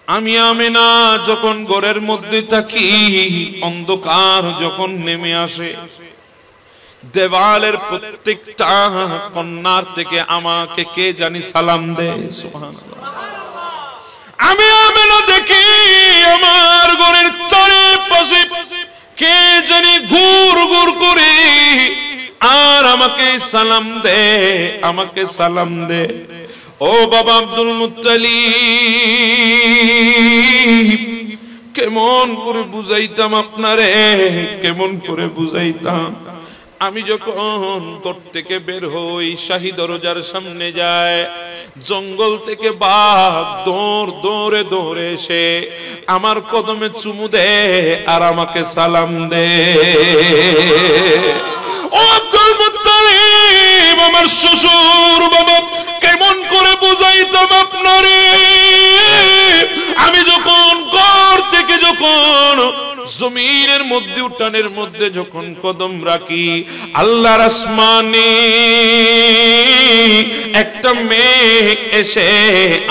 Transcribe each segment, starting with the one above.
আমি আমেনা যখন ঘরের মধ্যে থাকি, অন্ধকার যখন নেমে আসে, দেওয়ালের প্রত্যেকটা কন্যার থেকে আমাকে কে জানি সালাম দেয়। সুবহানাল্লাহ। আমি আমেনা দেখি আমার ঘরের চারপাশে কে জানি ঘুর ঘুর করে আর আমাকে সালাম দে, আমাকে সালাম দে। ও বাবা আব্দুল মুত্তালিব, কেমন করে বুঝাইতাম আপনারে, কেমন করে বুঝাইতাম। আমি যখন ঘর থেকে বের হই, শাহী দরজার সামনে যায়, জঙ্গল থেকে বাঘ দৌড়ে দৌড়ে এসে আমার কদমে চুমু দে আর আমাকে সালাম দে। ও আব্দুল মুত্তালিব, আমার শ্বশুর বাবা, কেমন করে বুঝাইতাম আপনারে। আমি যখন ঘর থেকে যখন জমিনের মধ্যে উঠানের মধ্যে যখন কদম রাখি, আল্লাহর আসমানে একটা মেঘ এসে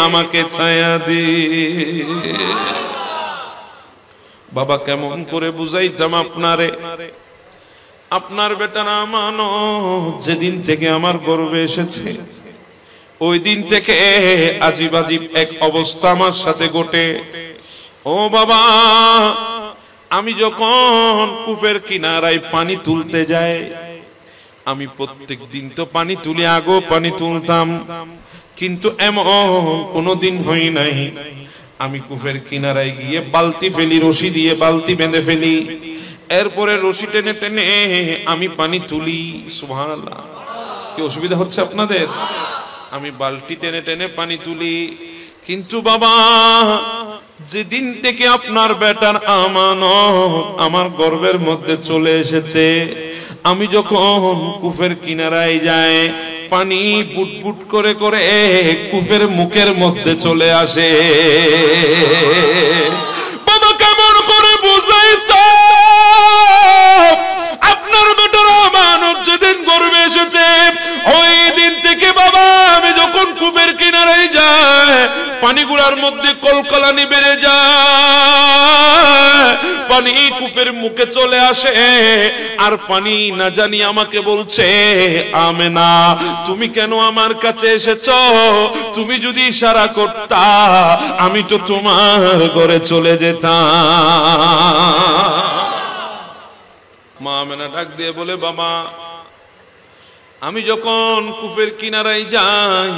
আমাকে ছায়া দিয়ে। বাবা কেমন করে বুঝাইতাম আপনারে। আপনার বেটার আমানত যেদিন থেকে আমার গর্ভে এসেছে, ওই দিন থেকে আজিব আজিব এক অবস্থা আমার সাথে ঘটে। ও বাবা, আমি যখন কূপের কিনারায় পানি তুলতে যাই, আমি প্রত্যেক দিন তো পানি তুলি, আগেও পানি তুলতাম, কিন্তু এমন কোনোদিন হই নাই আমি কূপের কিনারায় গিয়ে বালতি ফেলি, রশি দিয়ে বালতি বেঁধে ফেলি, এরপরে রশি টেনে টেনে আমি পানি তুলি। সুবহানাল্লাহ। কি অসুবিধা হচ্ছে আপনাদের? আমি বালতি টেনে টেনে পানি তুলি। কিন্তু বাবা, যেদিন থেকে আপনার বেটার আমানত আমার গর্ভের মধ্যে চলে এসেছে, আমি যখন কূপের কিনারায় যাই, পানি বুটবুট করে করে কূপের মুখের মধ্যে চলে আসে। বাবা কেমন করে বুঝাইতো আপনার বেটার আমানত যেদিন গর্ভে এসেছে, ওই দিন থেকে বাবা আমি যখন কূপের কিনারায় যাই, পানিগুলার মধ্যে কলকলানি বেড়ে যায়, পানি কূপের মুখে চলে আসে, আর পানি না জানি আমাকে বলছে, আমেনা তুমি কেন আমার কাছে এসেছো? তুমি যদি ইশারা করতা আমি তো তোমার ঘরে চলে যেতাম। মা আমেনা ডাক দিয়ে বলে, বাবা আমি যখন কূপের কিনারায় যাই,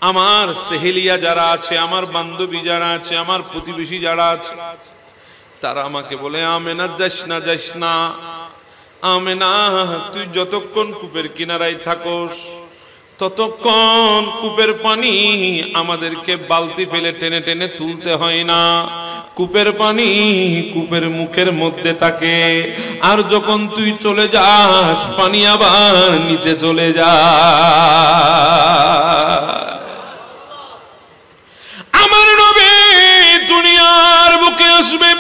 আমার সেহেলিয়া যারা আছে, আমার বান্ধবী যারা আছে, আমার প্রতিবেশী যারা আছে, তারা আমাকে বলে, আমেনা যাস না, যাস না। আমেনা তুই যতক্ষণ কূপের কিনারায় থাকোস, ততক্ষণ কূপের পানি আমাদেরকে বালতি ফেলে টেনে টেনে তুলতে হয় না। কূপের পানি কূপের মুখের মধ্যে থাকে, আর যখন তুই চলে যাস পানি আবার নিচে চলে যায়। আমার নবী দুনিয়ার বুকে আসবে,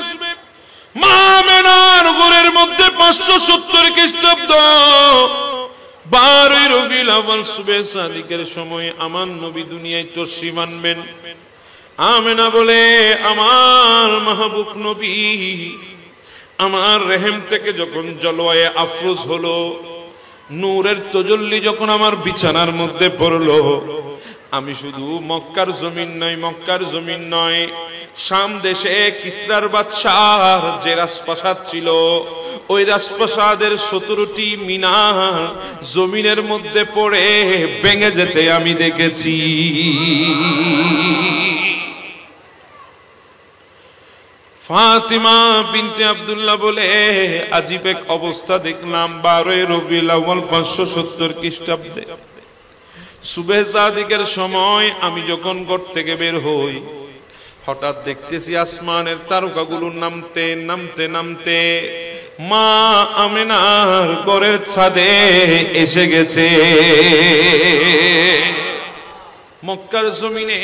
মা আমেনার ঘরের মধ্যে 570 খ্রিস্টাব্দ 12 রবিউল আউয়াল সুবে সাদিকের সময় আমার নবী দুনিয়ায় তশরিফ আনবেন। আমেনা বলে, আমার মাহবুব নবী আমার রেহেম থেকে যখন জলওয়ায়ে আফরোজ হলো, নূরের তজল্লি যখন আমার বিছানার মধ্যে পড়লো, আমি শুধু মক্কার জমিন নয়, শাম দেশে কিসরার বাদশার যে রাজপ্রাসাদ ছিল, ওই রাজপ্রাসাদের 17টি মিনার জমিনের মধ্যে পড়ে ভেঙে যেতে আমি দেখেছি। ফাতিমা বিনতে আব্দুল্লাহ বলে, আজীব এক অবস্থা দেখলাম 12 রবিউল আউয়াল 570 খ্রিস্টাব্দে সুবে সাদিকের সময় আমি যখন ঘর থেকে বের হই, হঠাৎ দেখতেছি আসমানের তারকাগুলো নামতে নামতে নামতে মা আমেনার ঘরের ছাদে এসে গেছে। মক্কার জমিনে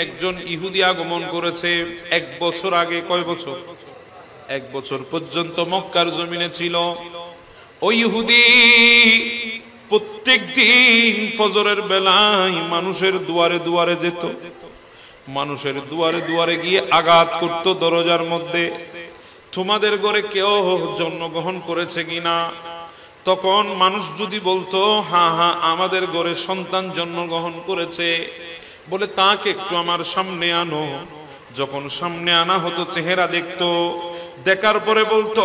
একজন ইহুদি আগমন করেছে 1 বছর আগে। কয় বছর? 1 বছর পর্যন্ত মক্কার জমিনে ছিল। ওই ইহুদি প্রত্যেক দিন ফজরের বেলায় মানুষের দুয়ারে দুয়ারে যেত, মানুষের দুয়ারে দুয়ারে গিয়ে আঘাত করত দরজার মধ্যে, তোমাদের ঘরে কেউ জন্মগ্রহণ করেছে কিনা? তখন মানুষ যদি বলতো হ্যাঁ হ্যাঁ আমাদের ঘরে সন্তান জন্মগ্রহণ করেছে, বলে তাকে একটু আমার সামনে আনো। যখন সামনে আনা হতো চেহারা দেখতো, দেখার পরে বলতো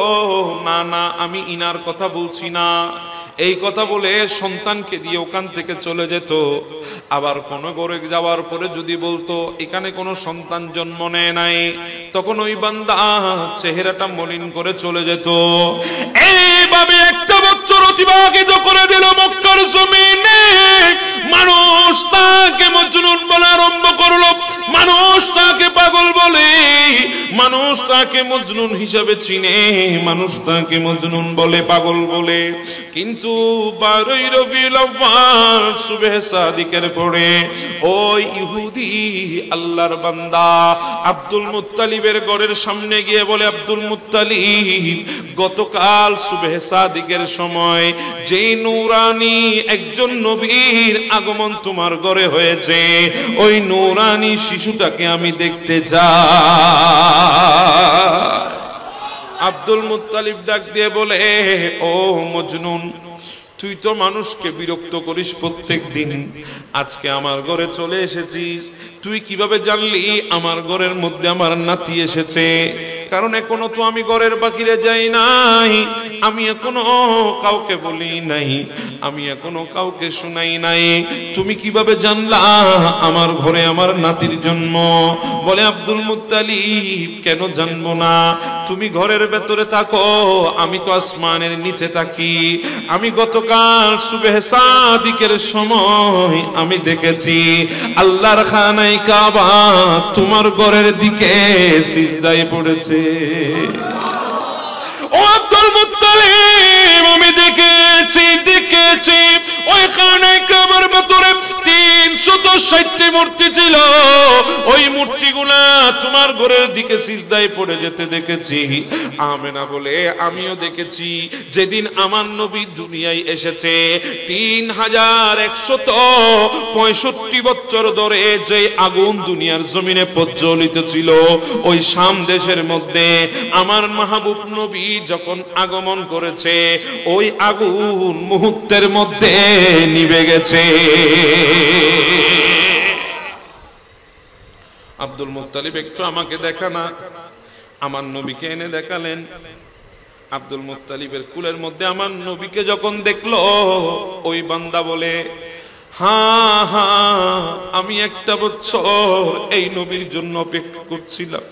না না আমি ইনার কথা বলছি না, এই কথা বলে সন্তানকে দিয়ে ওখান থেকে চলে যেত। আবার কোন ঘরে যাওয়ার পরে যদি বলতো এখানে কোনো সন্তান জন্ম নেয় নাই, তখন ওই বান্দা চেহারাটা মলিন করে চলে যেত। এইভাবে একটা বছর অতিবাহিত করে দিল মক্কার জমিনে। মানুষ তাকে মজনুন বলে আরম্ভ করলো, মানুষ তাকে পাগল বলে, মানুষ তাকে মজনুন হিসাবে চিনে, মানুষ তাকে মজনুন বলে, পাগল বলে। কিন্তু 12 রবিউল আউয়াল সুবহে সাদিকের পরে ওই ইহুদি আল্লাহর বান্দা আব্দুল মুত্তালিবের ঘরের সামনে গিয়ে বলে, আব্দুল মুত্তালিব, গতকাল সুবহে সাদিকের সময় যেই নূরানি একজন নবীর আগমন তোমার ঘরে হয়েছে, ওই নূরানি শিশুটাকে আমি দেখতে চাই। আব্দুল মুত্তালিব ডাক দিয়ে বলে, ও মজনুন, তুই তো মানুষকে বিরক্ত করিস প্রত্যেক দিন, আজকে আমার ঘরে চলে এসেছিস, তুই কিভাবে জানলি আমার ঘরের মধ্যে আমার নাতি এসেছে? কারণ এখনো তো আমি ঘরের বাহিরে যাই নাই, আমি এখনো কাউকে বলি নাই, আমি এখনো কাউকে শুনাই নাই, তুমি কিভাবে জানলা আমার ঘরে আমার নাতির জন্ম? বলে, আব্দুল মুত্তালিব, কেন জানবো না? তুমি ঘরের ভেতরে থাকো, আমি তো আসমানের নিচে থাকি। আমি গতকাল সুবহে সাদিকের সময় আমি দেখেছি আল্লাহর খানায় কাবা তোমার ঘরের দিকে সিজদায় পড়েছে। ও আব্দুল মুত্তালিব, আমি দেখেছি ওই খানায় কাবার ভেতরে 360টি মূর্তি ছিল, ওই মূর্তিগুলা তোমার ঘরের দিকে সিজদায় পড়ে যেতে দেখেছি। আমেনা বলে, আমিও দেখেছি যেদিন আমার নবী দুনিয়ায় এসেছে 3165 বছর ধরে যে আগুন দুনিয়ার জমিনে প্রজ্বলিত ছিল, ওই শাম দেশের মধ্যে আমার মাহবুব নবী যখন আগমন করেছে, ওই আগুন মুহূর্তের মধ্যে নিভে গেছে। আব্দুল মুত্তালিব, একটু আমাকে দেখানা। আমার নবীকে এনে দেখালেন। আব্দুল মুত্তালিবের কুলের মধ্যে আমার নবীকে যখন দেখলো, ওই বান্দা বলে, হ্যাঁ হ্যাঁ, আমি একটা বছর এই নবীর জন্য অপেক্ষা করছিলাম।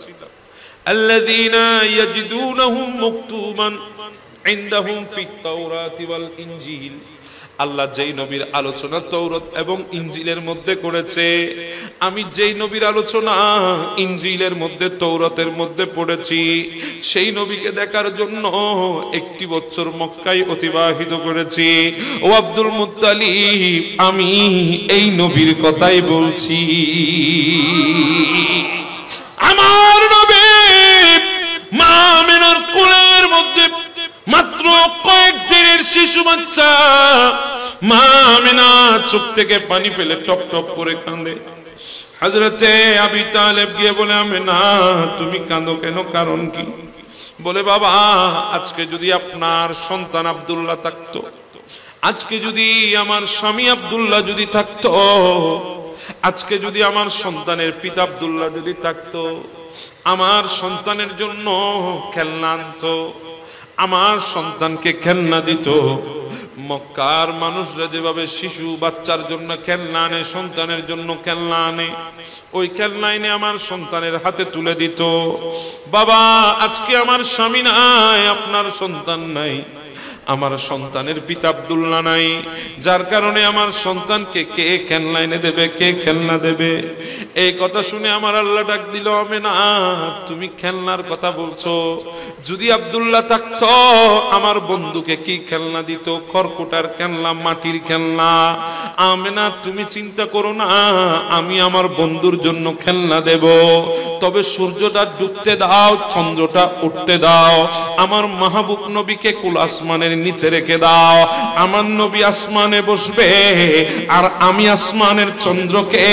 আল্লাযীনা ইয়াজিদুনাহু মাকতুবান ইনদাহুম ফিত তাওরাতি ওয়াল ইনজিল। আল্লাহ যেই নবীর আলোচনা তৌরাত এবং ইনজিলের মধ্যে করেছে, আমি যেই নবীর আলোচনা ইনজিলের মধ্যে তৌরাতের মধ্যে পড়েছি, সেই নবীকে দেখার জন্য 1 বছর মক্কায় অতিবাহিত করেছি। ও আব্দুল মুত্তালিব, আমি এই নবীর কথাই বলছি। আমার নবী মা আমিনার কোলের মধ্যে মাত্র কয়েকদিনের শিশু বাচ্চা। মা আমিনা চোখ থেকে পানি ফেলে টপ টপ করে কাঁদে। হযরতে আবি তালেব গিয়ে বলে, আমিনা তুমি কাঁদো কেন, কারণ কি? বলে, বাবা, আজকে যদি আপনার সন্তান আব্দুল্লাহ থাকতো, আজকে যদি আমার স্বামী আব্দুল্লাহ যদি থাকতো, আজকে যদি আমার সন্তানের পিতা আব্দুল্লাহ যদি থাকতো, আমার সন্তানের জন্য খেলনা আনতো, আমার সন্তানকে খেলনা দিত। মক্কার মানুষরা যেভাবে শিশু বাচ্চার জন্য খেলনা আনে, সন্তানের জন্য খেলনা আনে, ওই খেলনা এনে আমার সন্তানের হাতে তুলে দিত। বাবা, আজকে আমার স্বামী নাই, আপনার সন্তান নাই, আমার সন্তানের পিতা আব্দুল্লাহ নাই, যার কারণে আমার সন্তানকে কে খেলনা এনে দেবে, কে খেলনা দেবে? এই কথা শুনে আমার আল্লাহ ডাক দিল, আমেনা তুমি খেলনার কথা বলছো, যদি আব্দুল্লাহ থাকতো আমার বন্ধুকে কি খেলনা দিত? খড়কুটার খেলনা, মাটির খেলনা। আমেনা তুমি চিন্তা করো না, আমি আমার বন্ধুর জন্য খেলনা দেব। তবে সূর্যটা ডুবতে দাও, চন্দ্রটা উঠতে দাও, আমার মাহবুব নবীকে কুল আসমানের নিচে রেখে দাও। আমার নবী আসমানে বসবে আর আমি আসমানের চন্দ্রকে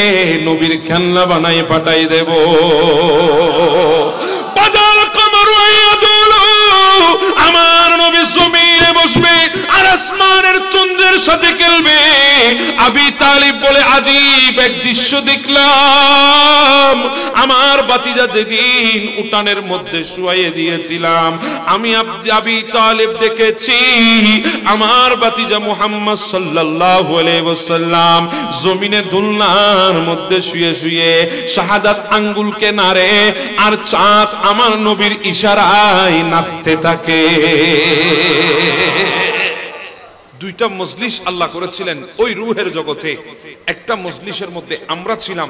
নবীর খেলনা বানাই পাঠাই দেব। আমার নবী জমিনে বসবে আর আসমানের চন্দ্রের সাথে খেলবে। আবি তালিব বলে, আজীব এক দৃশ্য দেখলাম। আমার বাতিজা যেদিন উঠানের মধ্যে শুয়াইয়ে দিয়েছিলাম, আমি আবি তালিব দেখেছি আমার বাতিজা মুহাম্মদ সাল্লাল্লাহু আলাইহি ওয়াসাল্লাম জমিনে দুলনার মধ্যে শুয়ে শুয়ে শাহাদাত আঙ্গুলকে নাড়ে আর চাঁদ আমার নবীর ইশারায় নাচতে থাকে। দুইটা মজলিস আল্লাহ করেছিলেন ওই রূহের জগতে। একটা মজলিসের মধ্যে আমরা ছিলাম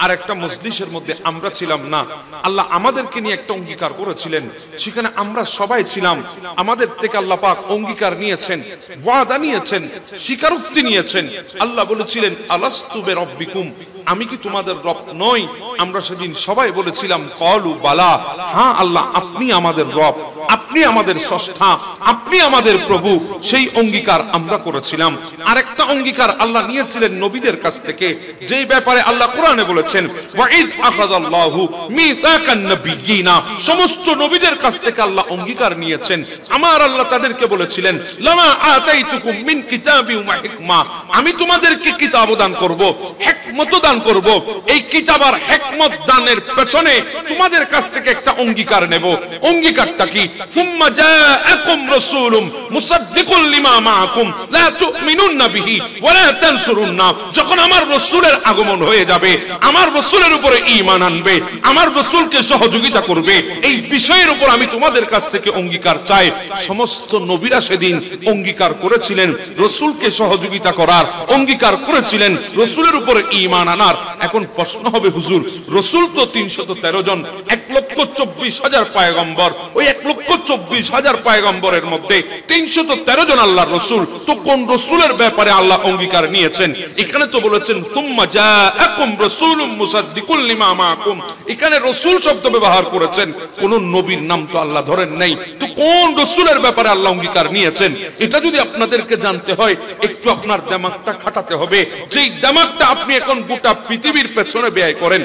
আর একটা মজলিসের মধ্যে আমরা ছিলাম না। আল্লাহ আমাদেরকে নিয়ে একটা অঙ্গীকার করেছিলেন, সেখানে আমরা সবাই ছিলাম। আমাদের থেকে আল্লাহ পাক অঙ্গীকার নিয়েছেন, ওয়াদা নিয়েছেন, স্বীকারোক্তি নিয়েছেন। আল্লাহ বলেছিলেন, আলাস্তু বিরাব্বিকুম, আমি কি তোমাদের রব নই? আমরা সেদিন সবাই বলেছিলাম, ক্বালু বালা, হ্যাঁ আল্লাহ আপনি আমাদের রব, আপনি আমাদের স্রষ্টা, আপনি আমাদের প্রভু। সেই অঙ্গীকার আমরা করেছিলাম। আরেকটা অঙ্গীকার আল্লাহ নিয়েছিলেন নবীদের কাছ থেকে, যেই ব্যাপারে আল্লাহ কোরআনে বলেছেন, ওয়াইদ আখাযাল্লাহু মিসাকান নাবিয়্যিনা, সমস্ত নবীদের কাছ থেকে আল্লাহ অঙ্গীকার নিয়েছেন। আমার আল্লাহ তাদেরকে বলেছিলেন, লামা আতাইতুকুম মিন কিতাবি ওয়া হিকমা, আমি তোমাদেরকে কিতাব দান করব, হিকমত দান করব। এই কিতাব আর হিকমত দানের পেছনে তোমাদের কাছ থেকে একটা অঙ্গীকার নেব। অঙ্গীকারটা কি? সুম্মা জাআকুম রাসূলুম মুসাদ্দিকুল লিমা মাআকুম লা তুমিনুন্না বিহি ওয়া লা তানসুরুন্না, যখন আমার রাসূলের আগমন হয়ে যাবে, আমার রাসূলের উপরে ঈমান আনবে, আমার রাসূলকে সহযোগিতা করবে, এই বিষয়ের উপর আমি তোমাদের কাছ থেকে অঙ্গীকার চাই। সমস্ত নবীরা সেদিন অঙ্গীকার করেছিলেন রাসূলকে সহযোগিতা করার, অঙ্গীকার করেছিলেন রাসূলের উপরে ঈমান আনার। এখন প্রশ্ন হবে, হুজুর রাসূল তো 313 জন, 1,24,000 পয়গম্বর, ওই 1,24,000 পয়গম্বরের মধ্যে 313 জন আল্লাহর রাসূল, তো কোন রাসূলের ব্যাপারে আল্লাহ অঙ্গীকার নিয়েছেন? এখানে তো বলেছেন সুম্মা জাআকুম রাসূলুম মুসাদ্দিকুল লিমা মাআকুম, এখানে রাসূল শব্দ ব্যবহার করেছেন, কোন নবীর নাম তো আল্লাহ ধরেন নাই। তো কোন রাসূলের ব্যাপারে আল্লাহ অঙ্গীকার নিয়েছেন? এটা যদি আপনাদেরকে জানতে হয়, একটু আপনার দিমাগটা খাটাতে হবে। যেই দিমাগটা আপনি এখন গোটা পৃথিবীর পেছনে ব্যয় করেন,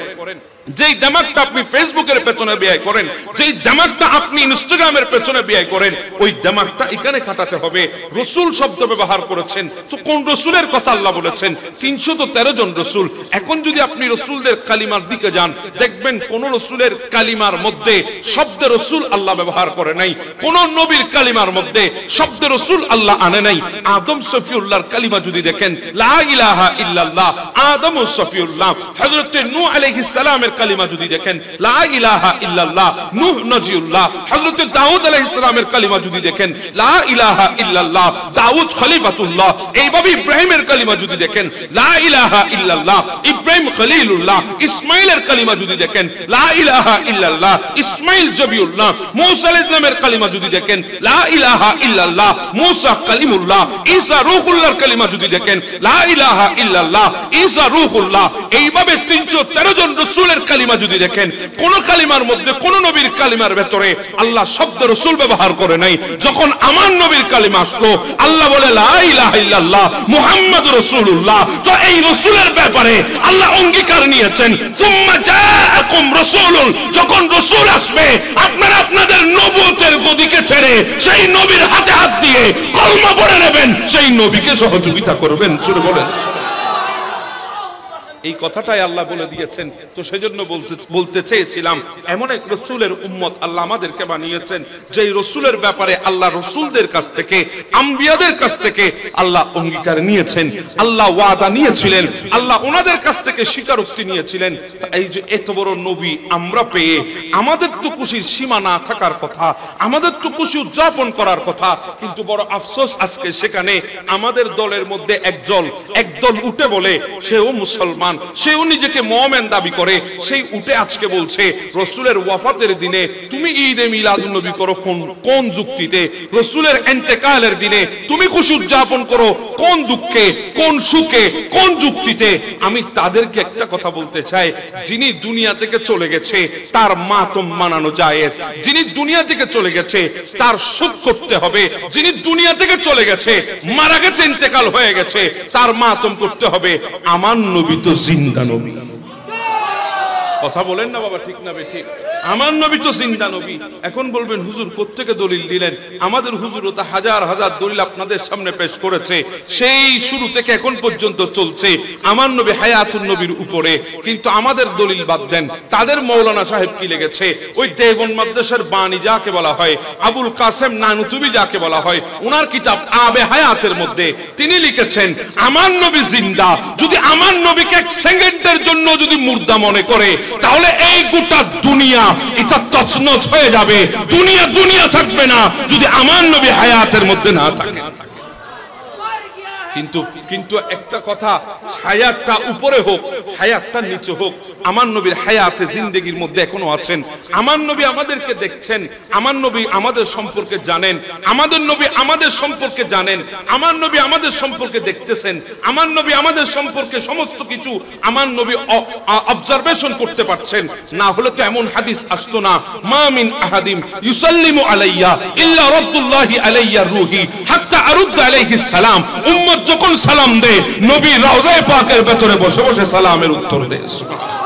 যেই দিমাগটা আপনি ফেসবুকের পেছনে ব্যয় করেন, যেই দিমাগটা আপনি ইনস্টাগ্রামের পেছনে ব্যয় করেন, ওই দিমাগটা এখানে কাটাতে হবে। রাসূল শব্দ ব্যবহার করেছেন, তো কোন রাসূলের কথা আল্লাহ বলেছেন? 313 জন রাসূল। এখন যদি আপনি রাসূলদের কালিমার দিকে যান, দেখবেন কোন রাসূলের কালিমার মধ্যে শব্দ রাসূল আল্লাহ ব্যবহার করে নাই, কোন নবীর কালিমার মধ্যে শব্দ রাসূল আল্লাহ আনে নাই। আদম সফিউল্লাহর কালিমা যদি দেখেন, লা ইলাহা ইল্লাল্লাহ, আদম সফিউল্লাহ। হযরত নূহ আলাইহিস সালামের কালিমা যদি দেখেন, লা ইলাহা ইল্লাল্লাহ, নূহ নজিউল্লাহ। হযরত দাউদ আলাইহিস সালামের কালিমা যদি দেখেন, লা ইলাহা ইল্লাল্লাহ, দাউদ খলিফাতুল্লাহ। এইভাবে ইব্রাহিমের কালিমা যদি দেখেন, লা ইলাহা ইল্লাল্লাহ, ইব্রাহিম খলিলুল্লাহ। ইসমাঈলের কালিমা যদি দেখেন, লা ইলাহা ইল্লাল্লাহ, ইসমাঈল জবিউল্লাহ। মূসা আলাইহিস সালামের কালিমা যদি দেখেন, লা ইলাহা ইল্লাল্লাহ, মূসা কালিমুল্লাহ। ঈসা রূহুল্লাহর কালিমা যদি দেখেন, লা ইলাহা ইল্লাল্লাহ, ঈসা রূহুল্লাহ। এইভাবে 313 জন রাসূলের কালিমা যদি দেখেন, কোন কালিমার মধ্যে, কোন নবীর কালিমার ভেতরে আল্লাহ শব্দ রাসূল ব্যবহার করে নাই। যখন আমার নবীর কালিমা আসলো, আল্লাহ বলে লা ইলাহা ইল্লাল্লাহ মুহাম্মাদুর রাসূলুল্লাহ। তো এই রাসূলের ব্যাপারে আল্লাহ অঙ্গীকার নিয়েছেন, সুম্মা জাআকুম রাসূলুন, যখন রাসূল আসবে, আপনারা আপনাদের নবুয়তের গদিকে ছেড়ে সেই নবীর হাতে হাত দিয়ে কলমা পড়ে নেবেন, সেই নবীকে সহযোগিতা করবেন। সুরে বলেন, এই কথাটাই আল্লাহ বলে দিয়েছেন। তো সেজন্য বলতে চেয়েছিলাম, এমন এক রাসূলের উম্মত আল্লাহ আমাদেরকে বানিয়েছেন, যেই রাসূলের ব্যাপারে আল্লাহ রাসূলদের কাছ থেকে, আম্বিয়াদের কাছ থেকে আল্লাহ অঙ্গীকার নিয়েছেন, আল্লাহ ওয়াদা নিয়েছিলেন, আল্লাহ ওনাদের কাছ থেকে স্বীকারোক্তি নিয়েছিলেন। এই যে এত বড় নবী আমরা পেয়ে আমাদের তো খুশির সীমা না থাকার কথা, আমাদের তো খুশি উদযাপন করার কথা, কিন্তু বড় আফসোস আজকে সেখানে আমাদের দলের মধ্যে একদল উঠে বলে সেও মুসলমান, মুসলমান, সেও নিজেকে মুমিন দাবি করে, সেই উঠে আজকে বলছে রাসূলের ওয়াফাতের দিনে তুমি ঈদে মিলাদুন নবী করো কোন যুক্তিতে? রাসূলের ইন্তেকালের দিনে তুমি খুশি উদযাপন করো কোন দুঃখে, কোন সুখে, কোন যুক্তিতে? আমি তাদেরকে একটা কথা বলতে চাই, যিনি দুনিয়া থেকে চলে গেছে তার মাতম মানানো জায়েজ, যিনি দুনিয়া থেকে চলে গেছে তার শোক করতে হবে, যিনি দুনিয়া থেকে চলে গেছে, মারা গেছে, ইন্তেকাল হয়ে গেছে, তার মাতম করতে হবে। আমার নবী তো জিন্দা নবী। কথা বলেন না বাবা, ঠিক না ঠিক? আমার নবী তো জিন্দা নবী। এখন বলবেন হুজুর কোত্থেকে দলিল দিলেন? আমাদের হুজুরও তো হাজার হাজার দলিল আপনাদের সামনে পেশ করেছে, সেই শুরু থেকে এখন পর্যন্ত চলছে আমার নবী হায়াতুন নবীর উপরে। কিন্তু আমাদের দলিল বাদ দেন, তাদের মৌলানা সাহেব কি লেগেছে, ওই দেওবন্দ মাদ্রাসার বাণী যাকে বলা হয়, আবুল কাসেম নানুতুবি যাকে বলা হয়, ওনার কিতাব আবে হায়াতের মধ্যে তিনি লিখেছেন আমার নবী জিন্দা। যদি আমার নবীকে এক সেকেন্ডের জন্য যদি মুর্দা মনে করে, তাহলে এই গোটা দুনিয়া এটা তছনছ হয়ে যাবে, দুনিয়া থাকবে না যদি আমার নবী হায়াতের মধ্যে না থাকে। কিন্তু একটা কথা, হায়াতটা উপরে হোক, হায়াতটা নিচে হোক, আমার নবীর হায়াতে জিন্দেগির মধ্যে এখনো আছেন। আমার নবী আমাদেরকে দেখছেন, আমার নবী আমাদের সম্পর্কে জানেন, আমাদের নবী আমাদের সম্পর্কে জানেন, আমার নবী আমাদের সম্পর্কে দেখতেছেন, আমার নবী আমাদের সম্পর্কে সমস্ত কিছু আমার নবী অবজারভেশন করতে পারছেন। না হলে তো এমন হাদিস আসতো না, মা মিন আহাদিম ইউসাল্লিমু আলাইয়া ইল্লা রাদ্দুল্লাহি আলাইয়া রূহি হাত্তা আরুদ্দু আলাইহিস সালাম। উম্মত যখন সালাম দেয়, নবী রওজায়ে পাকের ভেতরে বসে বসে সালামের উত্তর দেয়। সুবহানাল্লাহ।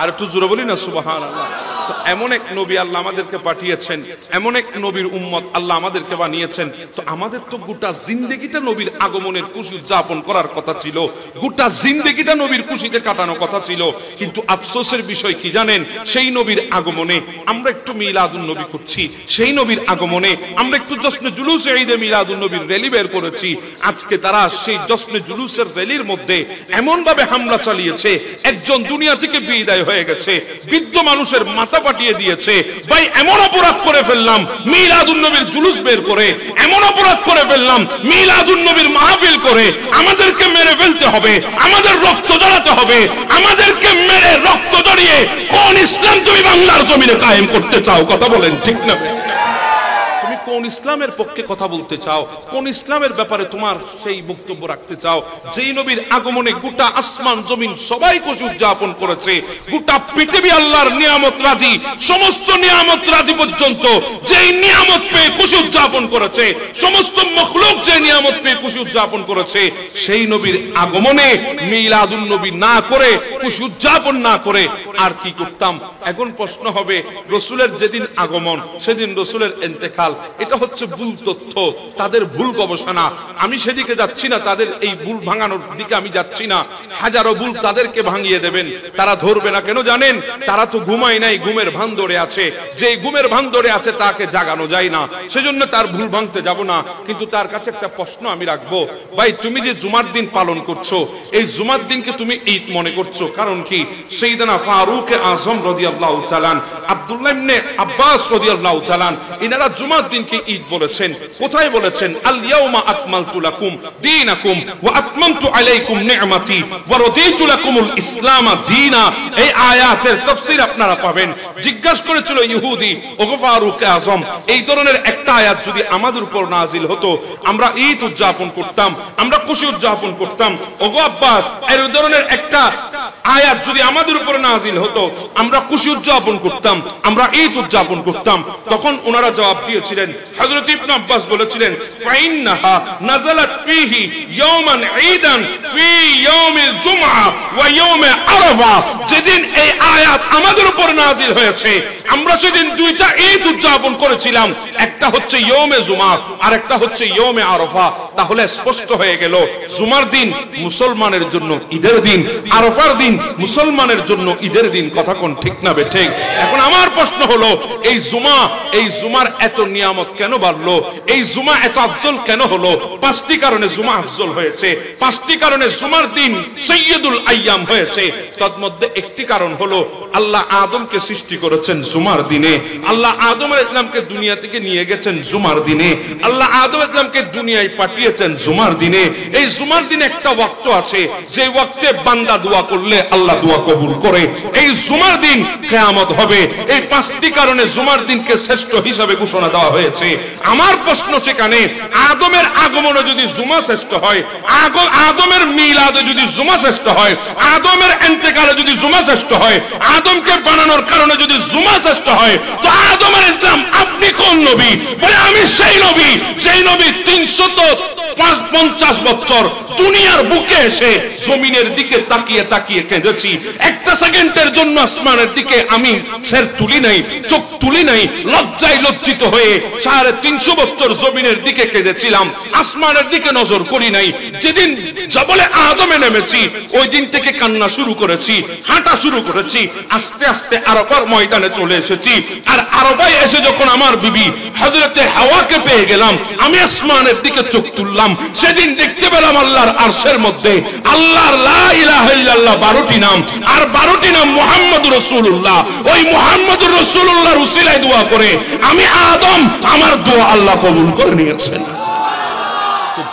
আর একটু জোরে বলি না সুবহানাল্লাহ। তো এমন এক নবী আল্লাহ আমাদেরকে পাঠিয়েছেন, এমন এক নবীর উম্মত আল্লাহ আমাদেরকে বানিয়েছেন। তো আমাদের তো গোটা জিন্দেগিটা নবীর আগমনের খুশি উদযাপন করার কথা ছিল, গোটা জিন্দেগিটা নবীর খুশিতে কাটানোর কথা ছিল। কিন্তু আফসোসের বিষয় কি জানেন, সেই নবীর আগমনে আমরা একটু মিলাদুন নবী করছি, সেই নবীর আগমনে আমরা একটু জশ্নে জুলুসে ঈদে মিলাদুন নবীর র্যালি বের করেছি। আজকে তারা সেই জশ্নে জুলুসের র্যালির মধ্যে এমন ভাবে হামলা চালিয়েছে, একজন দুনিয়া থেকে বিদায় হয়ে গেছে, বৃদ্ধ মানুষের মাথা পাঠিয়ে দিয়েছে। ভাই এমন অপরাধ করে ফেললাম মিলাদুন নবীর জুলুস বের করে, এমন অপরাধ করে ফেললাম মিলাদুন নবীর মাহফিল করে, আমাদেরকে মেরে ফেলতে হবে, আমাদের রক্ত ঝরাতে হবে, আমাদেরকে মেরে রক্ত ঝরিয়ে কোন ইসলাম তুমি বাংলার জমিনে কায়েম করতে চাও? কথা বলেন ঠিক না? তুমি কোন ইসলামের পক্ষে কথা বলতে চাও? কোন ইসলামের ব্যাপারে তোমার সেই বক্তব্য রাখতে চাও? যেই নবীর আগমনে গোটা আসমান জমিন সবাই খুশি উদযাপন করেছে, গোটা পৃথিবী আল্লাহর নিয়ামত রাজি, সমস্ত নিয়ামত রাজি পর্যন্ত যেই নিয়ামত পেয়ে খুশি উদযাপন করেছে, সমস্ত মখলুক যে নিয়ামত পেয়ে খুশি উদযাপন করেছে, সেই নবীর আগমনে মিলাদুন নবী না করে, খুশি উদযাপন না করে আর কি করতাম? এখন প্রশ্ন হবে, রাসূলের যেদিন আগমন সেদিন রাসূলের ইন্তেকাল, এটা হচ্ছে ভুল তথ্য, তাদের ভুল গবেষণা। আমি সেদিকে যাচ্ছি না, তাদের এই ভুল ভাঙানোর দিকে আমি যাচ্ছি না। হাজারো ভুল তাদেরকে ভাঙিয়ে দেবেন, তারা ধরবে না কেন জানেন? তারা তো ঘুমায় নাই, ঘুমের ভান ধরে আছে। যে ঘুমের ভান ধরে আছে তাকে জাগানো যায় না, সেজন্য তার ভুল ভাঙতে যাব না। কিন্তু তার কাছে একটা প্রশ্ন আমি রাখবো, ভাই তুমি যে জুমার দিন পালন করছো, এই জুমার দিনকে তুমি ঈদ মনে করছো, কারণ কি? সাইয়েদনা ফারুক আযম রাদিয়াল্লাহু তাআলা, আব্দুল্লাহ ইবনে আব্বাস রাদিয়াল্লাহু তাআলা, ইনারা জুমার দিনকে ঈদ বলেছেন। কোথায় বলেছেন? আল ইয়াউমা আকমালতু লাকুম দীনাকুম ওয়া আতমামতু আলাইকুম নি'মাতি ওয়া রাদিতু লাকুমুল ইসলাম দীনা। এই আয়াতের তাফসীর আপনারা পাবেন। জিজ্ঞাসা করেছিল ইহুদি, ওগো ফারুক আযম, এই ধরনের একটা আয়াত যদি আমাদের উপর নাজিল হতো, আমরা ঈদ উদযাপন করতাম, আমরা খুশি উদযাপন করতাম। ওগো আব্বাস, এই ধরনের একটা আয়াত যদি আমাদের উপর নাজিল হতো, আমরা খুশি উদযাপন করতাম, আমরা ঈদ উদযাপন করতাম। তখন ওনারা জবাব দিয়েছিলেন, হযরত ইবনে আব্বাস বলেছিলেন, ফাইন্নাহা নাযালাত ফীহি ইয়াওমান ঈদান ফী ইয়াউমিল জুমআ ওয়া ইয়াউমে আরাফা। যেদিন এই আয়াত আমাদের উপর নাজিল হয়েছে, আমরা সেদিন দুইটা ঈদ উদযাপন করেছিলাম, একটা হচ্ছে ইয়াউমে জুমআ আর একটা হচ্ছে ইয়াউমে আরাফা। তাহলে স্পষ্ট হয়ে গেল, জুমার দিন মুসলমানের জন্য ঈদের দিন, আরাফার দিন মুসলমানের জন্য ঈদের দিন। কথা কোন ঠিক না বে ঠিক? এখন আমার প্রশ্ন হলো, এই জুমার এত নিয়ামত কেন বাড়লো? এই জুমা এত আফজল কেন হলো? পাঁচটি কারণে জুমা আফজল হয়েছে, পাঁচটি কারণে জুমার দিন সাইয়্যিদুল আইয়াম হয়েছে। তার মধ্যে একটি কারণ হলো, আল্লাহ আদমকে সৃষ্টি করেছেন জুমার দিনে, আল্লাহ আদম আলাইহিস সালামকে দুনিয়া থেকে নিয়ে গেছেন জুমার দিনে, আল্লাহ আদম আলাইহিস সালামকে দুনিয়ায় পাঠিয়ে পাঠিয়েছেন জুমার দিনে। এই জুমার দিনে একটা ওয়াক্ত আছে যে ওয়াক্তে বান্দা দোয়া করলে আল্লাহ দোয়া কবুল করে। এই জুমার দিন কিয়ামত হবে। এই পাঁচটি কারণে জুমার দিনকে শ্রেষ্ঠ হিসাবে ঘোষণা দেওয়া হয়েছে। আমার প্রশ্ন সেখানে, আদমের আগমনে যদি জুমা শ্রেষ্ঠ হয়, আদমের মিলাদে যদি জুমা শ্রেষ্ঠ হয়, আদমের ইন্তেকালে যদি জুমা শ্রেষ্ঠ হয়, আদমকে বানানোর কারণে যদি জুমা শ্রেষ্ঠ হয়, তো আদম আলাইহিস সালাম আপনি কোন নবী? বলে আমি সেই নবী যেই নবী 350 বছর দুনিয়ার বুকে এসে জমিনের দিকে তাকিয়ে তাকিয়ে কেঁদেছি। একটা সেকেন্ডের জন্য আসমানের দিকে আমি সের তুলি নাই, চোখ তুলি নাই, লজ্জায় লজ্জিত হয়ে 350 বছর জমিনের দিকে কেঁদেছিলাম, আসমানের দিকে নজর করি নাই। যেদিন জবলে আদমে নেমেছি ওই দিন থেকে কান্না শুরু করেছি, হাঁটা শুরু করেছি, আস্তে আস্তে আরাফার ময়দানে চলে এসেছি। আর আরাফায় এসে যখন আমার বিবি হযরতে হাওয়াকে পেয়ে গেলাম, আমি আসমানের দিকে চোখ তুললাম। সেদিন দেখতে পেলাম আল্লাহর আরশের মধ্যে আল্লাহর লা ইলাহা ইল্লাল্লাহ 12টি নাম, আর 12টি নাম মুহাম্মদুর রাসূলুল্লাহ। ওই মুহাম্মদুর রাসূলুল্লাহর উসিলায় দোয়া করে আমি আদম, আমার দোয়া আল্লাহ কবুল করে নিয়েছেন।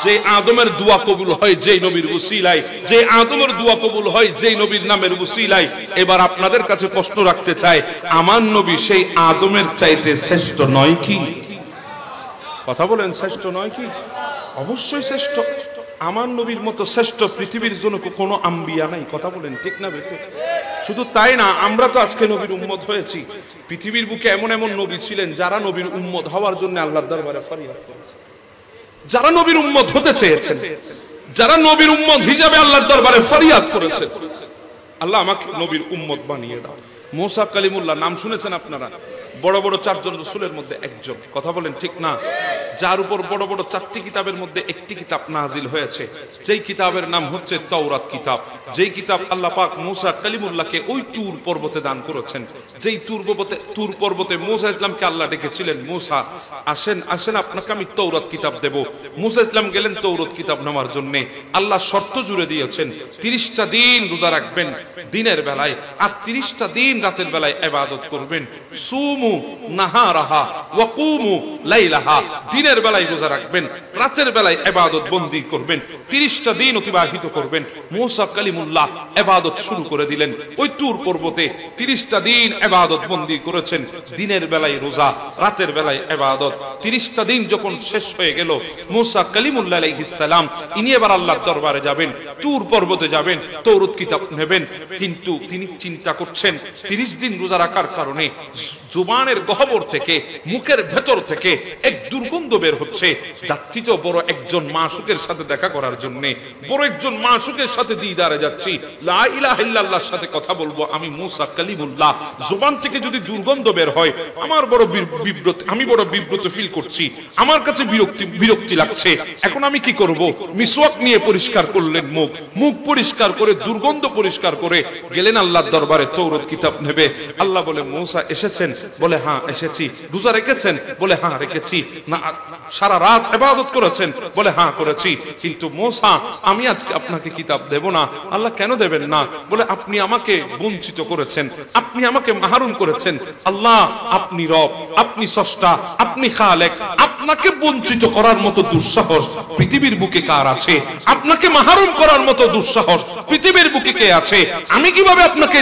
যে আদমের দোয়া কবুল হয় যেই নবীর উসিলায়, যে আদমের দোয়া কবুল হয় যেই নবীর নামের উসিলায়। এবার আপনাদের কাছে প্রশ্ন রাখতে চাই, আমার নবী সেই আদমের চাইতে শ্রেষ্ঠ নয় কি? কথা বলেন, শ্রেষ্ঠ নয় কি? অবশ্যই শ্রেষ্ঠ। আমার নবীর মতো শ্রেষ্ঠ পৃথিবীর জন্য কোনো আম্বিয়া নাই। কথা বলেন, ঠিক না বেঠিক? শুধু তাই না, আমরা তো আজকে নবীর উম্মত হয়েছি। পৃথিবীর বুকে এমন এমন নবী ছিলেন যারা নবীর উম্মত হওয়ার জন্য আল্লাহর দরবারে ফরিয়াদ করেছে, যারা নবীর উম্মত হতে চেয়েছেন, যারা নবীর উম্মত হিসাবে আল্লাহর দরবারে ফরিয়াদ করেছেন, আল্লাহ আমাকে নবীর উম্মত বানিয়ে দাও। মুসা কালিমুল্লাহ নাম শুনেছেন আপনারা? বড় বড় 4 জন রাসূলের মধ্যে একজন। কথা বলেন, ঠিক না? যার উপর বড় বড় 4টি কিতাবের মধ্যে একটি কিতাব নাজিল হয়েছে, যেই কিতাবের নাম হচ্ছে তাওরাত কিতাব। যেই কিতাব আল্লাহ পাক মুসা কালিমুল্লাহকে ওই তুর পর্বতে দান করেছেন। যেই তুর পর্বতে মুসা ইসলামকে আল্লাহ ডেকেছিলেন, মুসা আসেন আসেন, আপনাকে আমি তাওরাত কিতাব দেব। মুসা ইসলাম গেলেন তাওরাত কিতাব নেওয়ার জন্য। আল্লাহ শর্ত জুড়ে দিয়েছেন 30টা দিন রোজা রাখবেন দিনের বেলায়, আর 30টা দিন রাতের বেলায় ইবাদত করবেন। সুমু নাহারাহা ওয়া কুমু লাইলাহা, দিনের বেলায় রোজা রাখবেন, রাতের বেলায় ইবাদত বন্দি করবেন, 30টা দিন অতিবাহিত করবেন। মুসা কালিমুল্লাহ ইবাদত শুরু করে দিলেন ওই তুর পর্বতে। 30টা দিন ইবাদত বন্দি করেছেন, দিনের বেলায় রোজা, রাতের বেলায় ইবাদত। 30টা দিন যখন শেষ হয়ে গেল, মুসা কালিমুল্লাহ আলাইহিস সালাম ইনি এবার আল্লাহর দরবারে যাবেন, তুর পর্বতে যাবেন, তাওরাত কিতাব নেবেন। কিন্তু তিনি চিন্তা করছেন 30 দিন রোজা রাখার কারণে জুবানের গহবর থেকে, মুখের ভেতর থেকে এক দুর্গন্ধ বের হচ্ছে। যাচ্ছি তো বড় একজন মাসুকের সাথে দেখা করার জন্য, বড় একজন মাসুকের সাথে দিদারে যাচ্ছি, লা ইলাহা ইল্লাল্লাহর সাথে কথা বলবো। আমি মুসা কালিমুল্লাহ, জুবান থেকে যদি দুর্গন্ধ বের হয় আমার বড় বিব্রত, আমি বড় বিব্রত ফিল করছি, আমার কাছে বিরক্তি লাগছে। এখন আমি কি করব? মিসওয়াক নিয়ে পরিষ্কার করলেন মুখ পরিষ্কার করে, দুর্গন্ধ পরিষ্কার করে গেলেন আল্লাহর দরবারে তাওরাত কিতাব নেবে। আল্লাহ বলে, মুসা এসেছেন? বলে হ্যাঁ এসেছি। রোজা রেখেছেন? বলে হ্যাঁ রেখেছি। না সারা রাত ইবাদত করেছেন? বলে হ্যাঁ করেছি। কিন্তু মুসা আমি আজকে আপনাকে কিতাব দেব না। আল্লাহ কেন দেবেন না? বলে আপনি আমাকে বঞ্চিত করেছেন, আপনি আমাকে মাহরুম করেছেন। আল্লাহ আপনি রব, আপনি স্রষ্টা, আপনি খালেক, আপনাকে বঞ্চিত করার মতো দুঃসাহস পৃথিবীর বুকে কার আছে? আপনাকে মাহরুম করার মতো দুঃসাহস পৃথিবীর বুকে কে আছে? আমি কিভাবে আপনাকে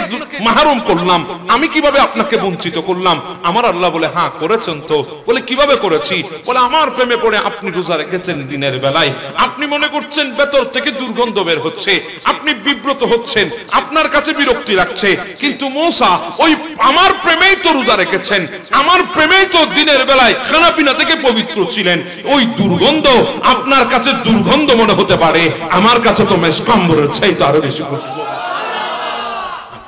মাহরুম করলাম? আমি কিভাবে আপনাকে বঞ্চিত করলাম? আমার আল্লাহ বলে হ্যাঁ করেছেন তো। বলে কিভাবে করেছি? বলে আমার প্রেমে পড়ে আপনি রোজা রেখেছেন দিনের বেলায়, আপনি মনে করছেন ভেতর থেকে দুর্গন্ধ বের হচ্ছে, আপনি বিব্রত হচ্ছেন, আপনার কাছে বিরক্তি লাগছে। কিন্তু মুসা ওই আমার প্রেমেই তো রোজা রেখেছেন, আমার প্রেমেই তো দিনের বেলায় খানাপিনা থেকে পবিত্র ছিলেন। ওই দুর্গন্ধ আপনার কাছে দুর্গন্ধ মনে হতে পারে, আমার কাছে তো মেশকাম্বরের চাইতে আরো বেশি খুশবু।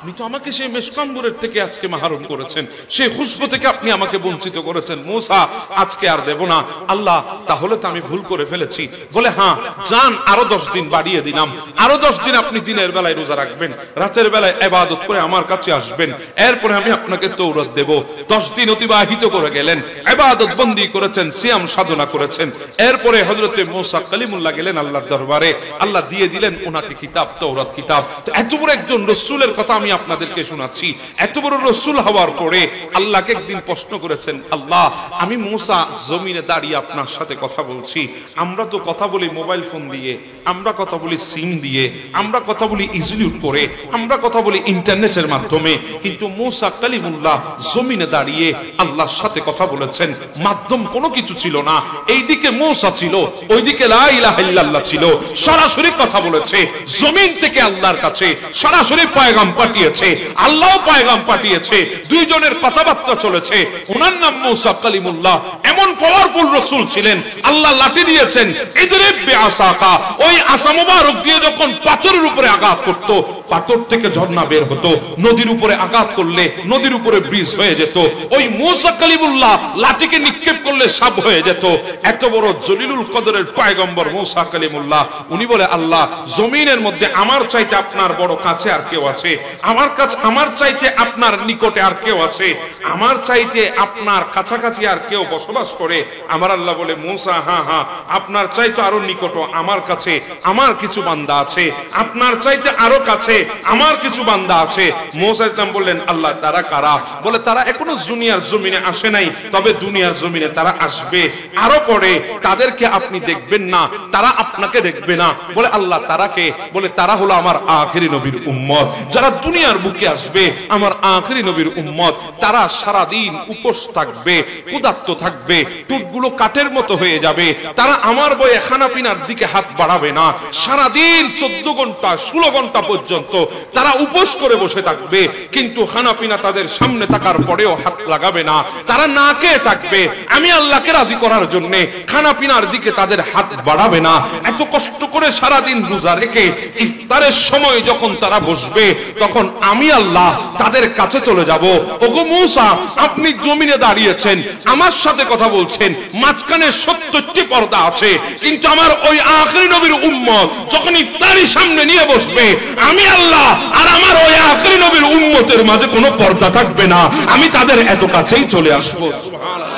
আপনি তো আমাকে সেই মেশকাম্বরের থেকে আজকে মাহরুম করেছেন, সেই খুশবু থেকে আপনি আমাকে বঞ্চিত করেছেন। মুসা আজকে আর দেব না। আল্লাহ তাহলে তো আমি ভুল করে ফেলেছি। বলে হ্যাঁ যান, আরো 10 দিন বাড়িয়ে দিলাম, আরো 10 দিন আপনি দিনের বেলায় রোজা রাখবেন, রাতের বেলায় ইবাদত করে আমার কাছে আসবেন, এরপরে আমি আপনাকে তাওরাত দেব। 10 দিন অতিবাহিত করে গেলেন, ইবাদত বন্দি করেছেন, সিয়াম সাধনা করেছেন। এরপরে হযরতে মুসা কালিমুল্লাহ গেলেন আল্লাহর দরবারে, আল্লাহ দিয়ে দিলেন ওনাকে কিতাব, তাওরাত কিতাব। তো এত বড় একজন রাসূলের কথা আমি আপনাদেরকে শোনাচ্ছি। এত বড় রসুল হওয়ার পরে আল্লাহকে একদিন প্রশ্ন করেছেন, আল্লাহ আমি মুসা জমিনে দাঁড়িয়ে আপনার সাথে কথা বলছি, আমরা তো কথা বলি মোবাইল ফোন দিয়ে, আমরা কথা বলি সিম দিয়ে, আমরা কথা বলি ইজলিউট করে, আমরা কথা বলি ইন্টারনেটের মাধ্যমে, কিন্তু মুসা কালিমুল্লাহ জমিনে দাঁড়িয়ে আল্লাহর সাথে কথা বলেছেন। মাধ্যম কোনো কিছু ছিল না, এইদিকে মুসা ছিল, ওইদিকে লা ইলাহা ইল্লাল্লাহ ছিল, সরাসরি কথা বলেছে। জমিন থেকে আল্লাহর কাছে সরাসরি পয়গাম পাঠিয়েছে, আল্লাহ পয়গাম পাঠিয়েছে, দুইজনের কথাবার্তা চলেছে। ওনার নাম মুসা কালিমুল্লাহ। এমন পাওয়ারফুল রাসূল ছিলেন, আল্লাহ লাঠি দিয়েছেন, ইদরিব বিআসাকা, ওই আসা মুবারক দিয়ে যখন পাথরের উপরে আঘাত করত, পাথর থেকে ঝর্ণা বের হতো, নদীর উপরে আঘাত করলে নদীর উপরে ব্রিজ হয়ে যেত, ওই মুসা কালিমুল্লাহ লাঠিকে নিক্ষেপ করলে সাপ হয়ে যেত। এত বড় জলিলুল কদরের পয়গম্বর মুসা কালিমুল্লাহ, উনি বলে আল্লাহ জমিনের মধ্যে আমার চাইতে আপনার বড় কাছে আর কেউ আছে? আমার চাইতে আপনার নিকটে আর কেউ আছে? আমার চাইতে আপনার কাছাকাছি আর কেউ বসবাস করে? আমার আল্লাহ বলে, মুসা হ্যাঁ হ্যাঁ, আপনার চাইতে আরো নিকট আমার কাছে আমার কিছু বান্দা আছে, আপনার চাইতে আরো কাছে আমার কিছু বান্দা আছে। মুসা ইসলাম বললেন, আল্লাহ তারা কারা? বলে তারা এখনো দুনিয়ার জমিনে আসে নাই, তবে দুনিয়ার জমিনে তারা আসবে। আরো পরে তাদেরকে আপনি দেখবেন না, তারা আপনাকে দেখবে না। বলে আল্লাহ তারা কে? বলে তারা হলো আমার আখিরি নবীর উম্মত, যারা দুনিয়ার বুকে আসবে আমার আখিরি নবীর উম্মত। তারা সারা দিন উপোস থাকবে, ক্ষুধার্ত থাকবে, টুটগুলো কাঠের মতো হয়ে যাবে, তারা আমার বয়ে খানা পিনার দিকে হাত বাড়াবে না। সারা দিন 14 ঘন্টা 16 ঘন্টা পর্যন্ত তারা উপোস করে বসে থাকবে, কিন্তু খানা পিনা তাদের সামনে থাকার পরেও হাত লাগাবে না, তারা না খেয়ে থাকবে। আমি আল্লাহকে রাজি করার জন্য খানা পিনার দিকে তাদের হাত বাড়াবে না। এত কষ্ট করে সারা দিন রোজা রেখে ইফতারের সময় যখন তারা বসবে, তখন আমি আল্লাহ তাদের কাছে চলে যাব। ওগো মুসা, আপনি জমিনে দাঁড়িয়েছেন, আমার সাথে কথা বলছেন, মাঝখানে 70টি পর্দা আছে, কিন্তু আমার ওই আখিরি নবীর উম্মত যখন ইফতারি সামনে নিয়ে বসবে, আমি আল্লাহ আর আমার ওই আখিরি নবীর উম্মতের মাঝে কোনো পর্দা থাকবে না, আমি তাদের এত কাছেই চলে আসবো। সুবহানাল্লাহ।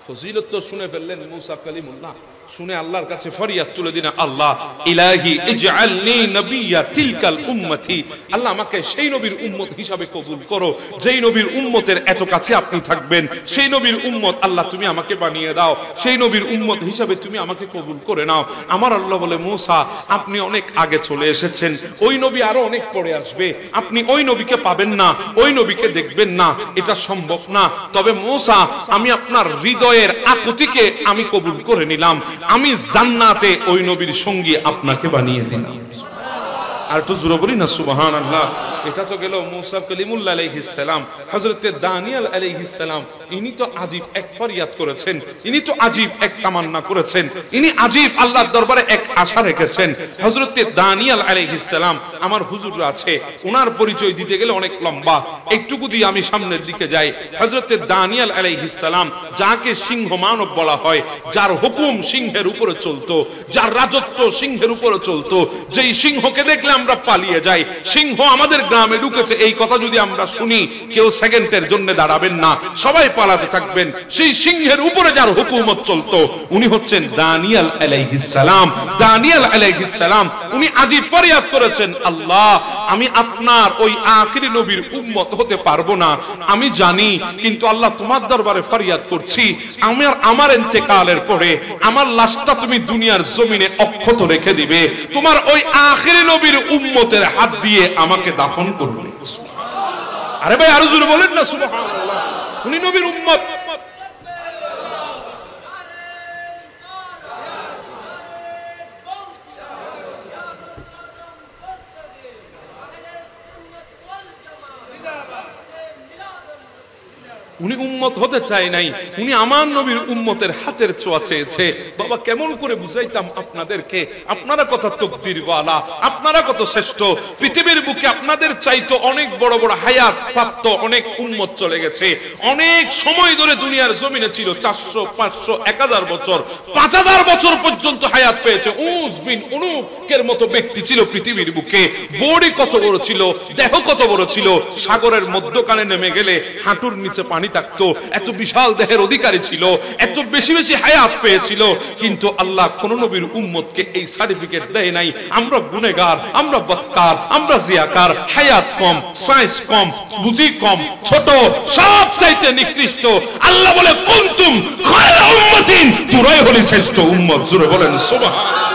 ফজিলত তো শুনে ফেললেন মুসা কালিমুল্লাহ, শুনে আল্লাহর কাছে ফরিয়াদ তুলে দিন, আল্লাহ ইলাহি ইজআলনি নবিয়্যা তিলকাল উম্মতি, আল্লাহ আমাকে সেই নবীর উম্মত হিসাবে কবুল করো যেই নবীর উম্মতের এত কাছে আপনি থাকবেন। সেই নবীর উম্মত আল্লাহ তুমি আমাকে বানিয়ে দাও, সেই নবীর উম্মত হিসাবে তুমি আমাকে কবুল করে নাও। আমার আল্লাহ বলে, মুসা আপনি অনেক আগে চলে এসেছেন, ওই নবী আরো অনেক পরে আসবে, আপনি ওই নবীকে পাবেন না, ওই নবীকে দেখবেন না, এটা সম্ভব না। তবে মুসা, আমি আপনার হৃদয়ের আকুতিকে আমি কবুল করে নিলাম, আমি জান্নাতে ওই নবীর সঙ্গী আপনাকে বানিয়ে দিলাম। আর তো জোরে বলি না সুবহানাল্লাহ। এটা তো গেল মুসা কালিমুল্লাহ আলাইহিস সালাম। হযরতে দানিয়েল আলাইহিস সালাম, ইনি তো আজীব এক ফরিয়াদ করেছেন, ইনি তো আজীব এক তামান্না করেছেন, ইনি আজীব আল্লাহর দরবারে এক আশা রেখেছেন। হযরতে দানিয়েল আলাইহিস সালাম আমার হুজুর আছে, ওনার পরিচয় দিতে গেলে অনেক লম্বা, একটুকু দিয়ে আমি সামনের দিকে যাই। হযরতে দানিয়েল আলাইহিস সালাম, যাকে সিংহ মানব বলা হয়, যার হুকুম সিংহের উপরে চলতো, যার রাজত্ব সিংহের উপরে চলতো, যেই সিংহকে দেখলে আমরা পালিয়ে যাই। সিংহ আমাদের গ্রামে ঢুকেছে এই কথা যদি আমরা শুনি, কেউ সেকেন্ডের জন্য দাঁড়াবেন না, সবাই পালাতে থাকবেন। সেই সিংহের উপরে যার হুকুমত চলতো, উনি হচ্ছেন দানিয়েল আলাইহিস সালাম। দানিয়েল আলাইহিস সালাম উনি আজীব ফরিয়াদ করেছেন, আল্লাহ আমি আপনার ওই আখিরি নবীর উম্মত হতে পারবো না, আমি জানি, কিন্তু আল্লাহ তোমার দরবারে ফরিয়াদ করছি, আমার ইন্তেকালের পরে আমার লাশটা তুমি দুনিয়ার জমিনে অক্ষত রেখে দিবে, তোমার ওই আখিরি নবীর উম্মতের হাত দিয়ে আমাকে দাফন করবে। আরে ভাই আরো জোরে বলেন না সুবহানাল্লাহ। উনি নবীর উম্মত। উনি উম্মত হতে চায় নাই, উনি আমার নবীর উম্মতের হাতের ছোঁয়া চেয়েছে। বাবা কেমন করে বুঝাইতাম আপনাদেরকে, আপনারা কত তকদিরওয়ালা, আপনারা কত শ্রেষ্ঠ। পৃথিবীর বুকে আপনাদের চাইতো অনেক বড় বড় হায়াত প্রাপ্ত অনেক উম্মত চলে গেছে, অনেক সময় ধরে দুনিয়ার জমিনে ছিল, 400 500 1000 বছর, 5000 বছর পর্যন্ত হায়াত পেয়েছে। উস বিন উনুকের মতো ব্যক্তি ছিল পৃথিবীর বুকে। বডি কত বড় ছিল, দেহ কত বড় ছিল, সাগরের মধ্যখানে নেমে গেলে হাঁটুর নিচে পানি পানি থাকতো, এত বিশাল দেহের অধিকারী ছিল, এত বেশি বেশি হায়াত পেয়েছিল, কিন্তু আল্লাহ কোন নবীর উম্মতকে এই সার্টিফিকেট দেয় নাই। আমরা গুনেগার, আমরা বদকার, আমরা জিয়াকার, হায়াত কম, সায়েন্স কম, বুঝি কম, ছোট, সব চাইতে নিকৃষ্ট। আল্লাহ বলে কুনতুম খায়রা উম্মাতিন, তোরাই হলি শ্রেষ্ঠ উম্মত। জোরে বলেন সুবহানাল্লাহ।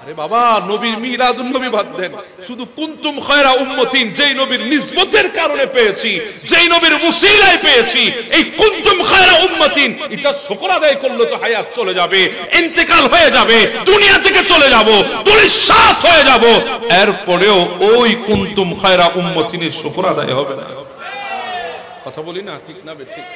আরে বাবা, নবীর মিলাদুন নবী বাদ দেন, শুধু কুনতুম খায়রা উম্মাতিন যেই নবীর নিসবতের কারণে পেয়েছি, যেই নবীর উসিলায় পেয়েছি, এই কুনতুম খায়রা উম্মাতিন এটা শুকর আদায় করলে তো হায়াত চলে যাবে, ইন্তেকাল হয়ে যাবে, দুনিয়া থেকে চলে যাব, দুলিশাত হয়ে যাব, এরপরেও ওই কুনতুম খায়রা উম্মাতিনের শুকর আদায় হবে না। কথা বলি না, ঠিক না ঠিক?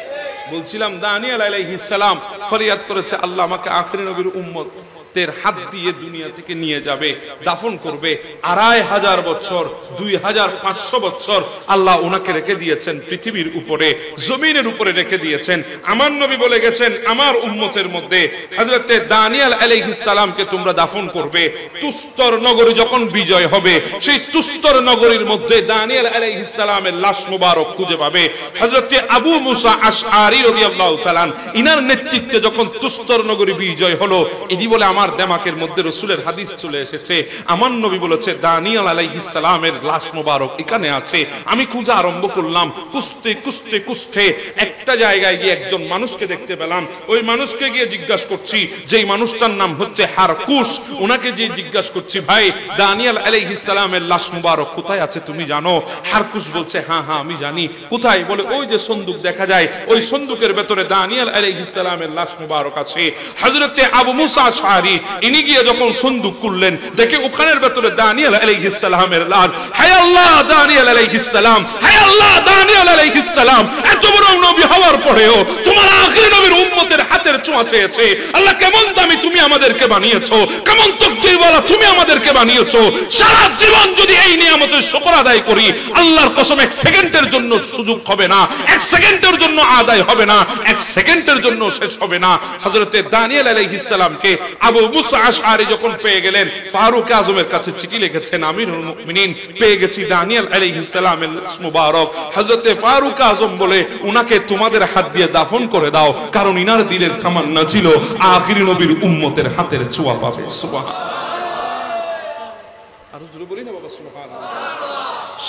বলছিলাম দানিয়েল আলাইহিস সালাম ফরিয়াদ করেছে, আল্লাহ আমাকে আখিরি নবীর উম্মতের হাত দিয়ে দুনিয়া থেকে নিয়ে যাবে, দাফন করবে। 2500 বছর, 2500 বছর আল্লাহ ওনাকে রেখে দিয়েছেন পৃথিবীর উপরে, জমিনের উপরে রেখে দিয়েছেন। আমার নবী বলে গেছেন, আমার উম্মতের মধ্যে হযরতে দানিয়েল আলাইহিস সালামকে তোমরা দাফন করবে। তুস্তর নগরী যখন বিজয় হবে, সেই তুস্তর নগরীর মধ্যে দানিয়েল আলাইহিস সালামের লাশ মুবারক খুঁজে পাবে। হযরতে আবু মুসা আশআরী রাদিয়াল্লাহু তাআলা ইনার নেতৃত্বে যখন তুস্তর নগরী বিজয় হলো, এটি বলে আমার দেমাকের মধ্যে রাসূলের হাদিস চলে এসেছে। আমার নবী বলেছে দানিয়েল আলাইহিস সালামের লাশ মুবারক এখানে আছে। আমি খোঁজা আরম্ভ করলাম, খুঁজতে খুঁজতে খুঁজতে একটা জায়গায় গিয়ে একজন মানুষকে দেখতে পেলাম। ওই মানুষকে গিয়ে জিজ্ঞাসা করছি, যেই মানুষটার নাম হচ্ছে হারকুশ, ওনাকে যে জিজ্ঞাসা করছি, ভাই দানিয়েল আলাইহিস সালামের লাশ মুবারক কোথায় আছে তুমি জানো? হারকুশ বলছে, হ্যাঁ হ্যাঁ আমি জানি। কোথায়? বলে ওই যে সন্দুক দেখা যায়, ওই সন্দুকের ভেতরে দানিয়েল আলাইহিস সালামের লাশ মুবারক আছে। হযরতে আবু মুসা আশআরী ইনি গিয়ে যখন সন্দুক খুললেন, দেখে ওখানের ভেতরে দানিয়েল আলাইহিস সালামের লাশ। হায় আল্লাহ, দানিয়েল আলাইহিস সালাম, হায় আল্লাহ, দানিয়েল আলাইহিস সালাম এত বড় নবী হওয়ার পরেও তোমার আখিরি নবীর উম্মতের হাতের ছোঁয়া চেয়েছে। আল্লাহ কেমন দামি তুমি আমাদেরকে বানিয়েছো, কেমন তাকদীরওয়ালা তুমি আমাদেরকে বানিয়েছো। সারা জীবন যদি এই নিয়ামতের শুকর আদায় করি, আল্লাহর কসম এক সেকেন্ডের জন্য সুযোগ হবে না, এক সেকেন্ডের জন্য আদায় হবে না, এক সেকেন্ডের জন্য শেষ হবে না। হযরতে দানিয়েল আলাইহিস সালামকে আবু মুসা আশআরী যখন পেয়ে গেলেন, ফারুক আজমের কাছে চিঠি লিখেছেন, আমিরুল মুমিনিন পেয়ে গেছি দানিয়েল আলাইহিস সালামের লাশ মুবারক। হযরতে ফারুক আজম বলে, উনাকে তোমাদের হাত দিয়ে দাফন করে দাও, কারণ ইনার দিলের তামান্না ছিল আখিরি নবীর উম্মতের হাতের ছোঁয়া পাবে। সুবহানাল্লাহ, আরো জোরে বলি না বাবা সুবহানাল্লাহ।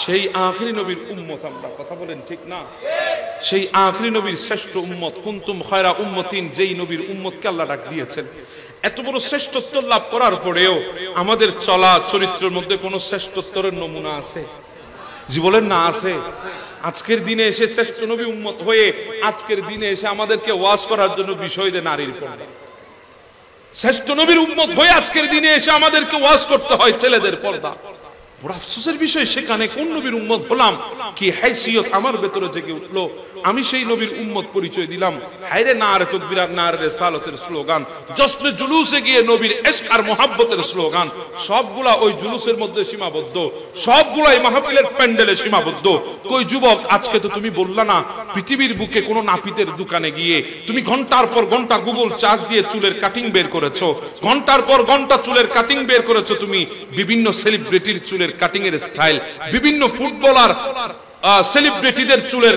সেই আখিরি নবীর উম্মত আমরা, কথা বলেন ঠিক না? সেই আখিরি নবীর শ্রেষ্ঠ উম্মত, কুনতুম খায়রা উম্মাতিন, যেই নবীর উম্মতকে আল্লাহ ডাক দিয়েছেন। এত বড় শ্রেষ্ঠত্ব লাভ করার পরেও আমাদের চলা চরিত্রের মধ্যে কোন শ্রেষ্ঠত্বের নমুনা আছে? জি বলেন না, আছে? আজকের দিনে এসে শ্রেষ্ঠ নবী উম্মত হয়ে আজকের দিনে এসে আমাদেরকে ওয়াজ করার জন্য বিষয় দেয় নারীর পর্দা। শ্রেষ্ঠ নবীর উম্মত হয়ে আজকের দিনে এসে আমাদেরকে ওয়াজ করতে হয় ছেলেদের পর্দা। বড় আফসোসের বিষয়, সেখানে কোন নবীর উম্মত হলাম, কি হাইসিয়ত আমার ভেতরে জেগে উঠলো, আমি সেই নবীর উম্মত পরিচয় দিলাম। হায়রে নারে তাকবীর, নারে রিসালাতের স্লোগান, জশ্নে জুলুসে গিয়ে নবীর ইশক আর মুহাব্বতের স্লোগান, সবগুলা ওই জুলুসের মধ্যে সীমাবদ্ধ, সবগুলাই মাহফিলের প্যান্ডেলে সীমাবদ্ধ। কই যুবক, আজকে তো তুমি বললা না পৃথিবীর বুকে কোন নাপিতের দোকানে গিয়ে তুমি ঘন্টার পর ঘন্টা গুগল চার্জ দিয়ে চুলের কাটিং বের করেছো, ঘন্টার পর ঘন্টা চুলের কাটিং বের করেছো তুমি, বিভিন্ন সেলিব্রিটির চুলের কাটিং এর স্টাইল, বিভিন্ন ফুটবলার সেলিব্রিটিদের চুলের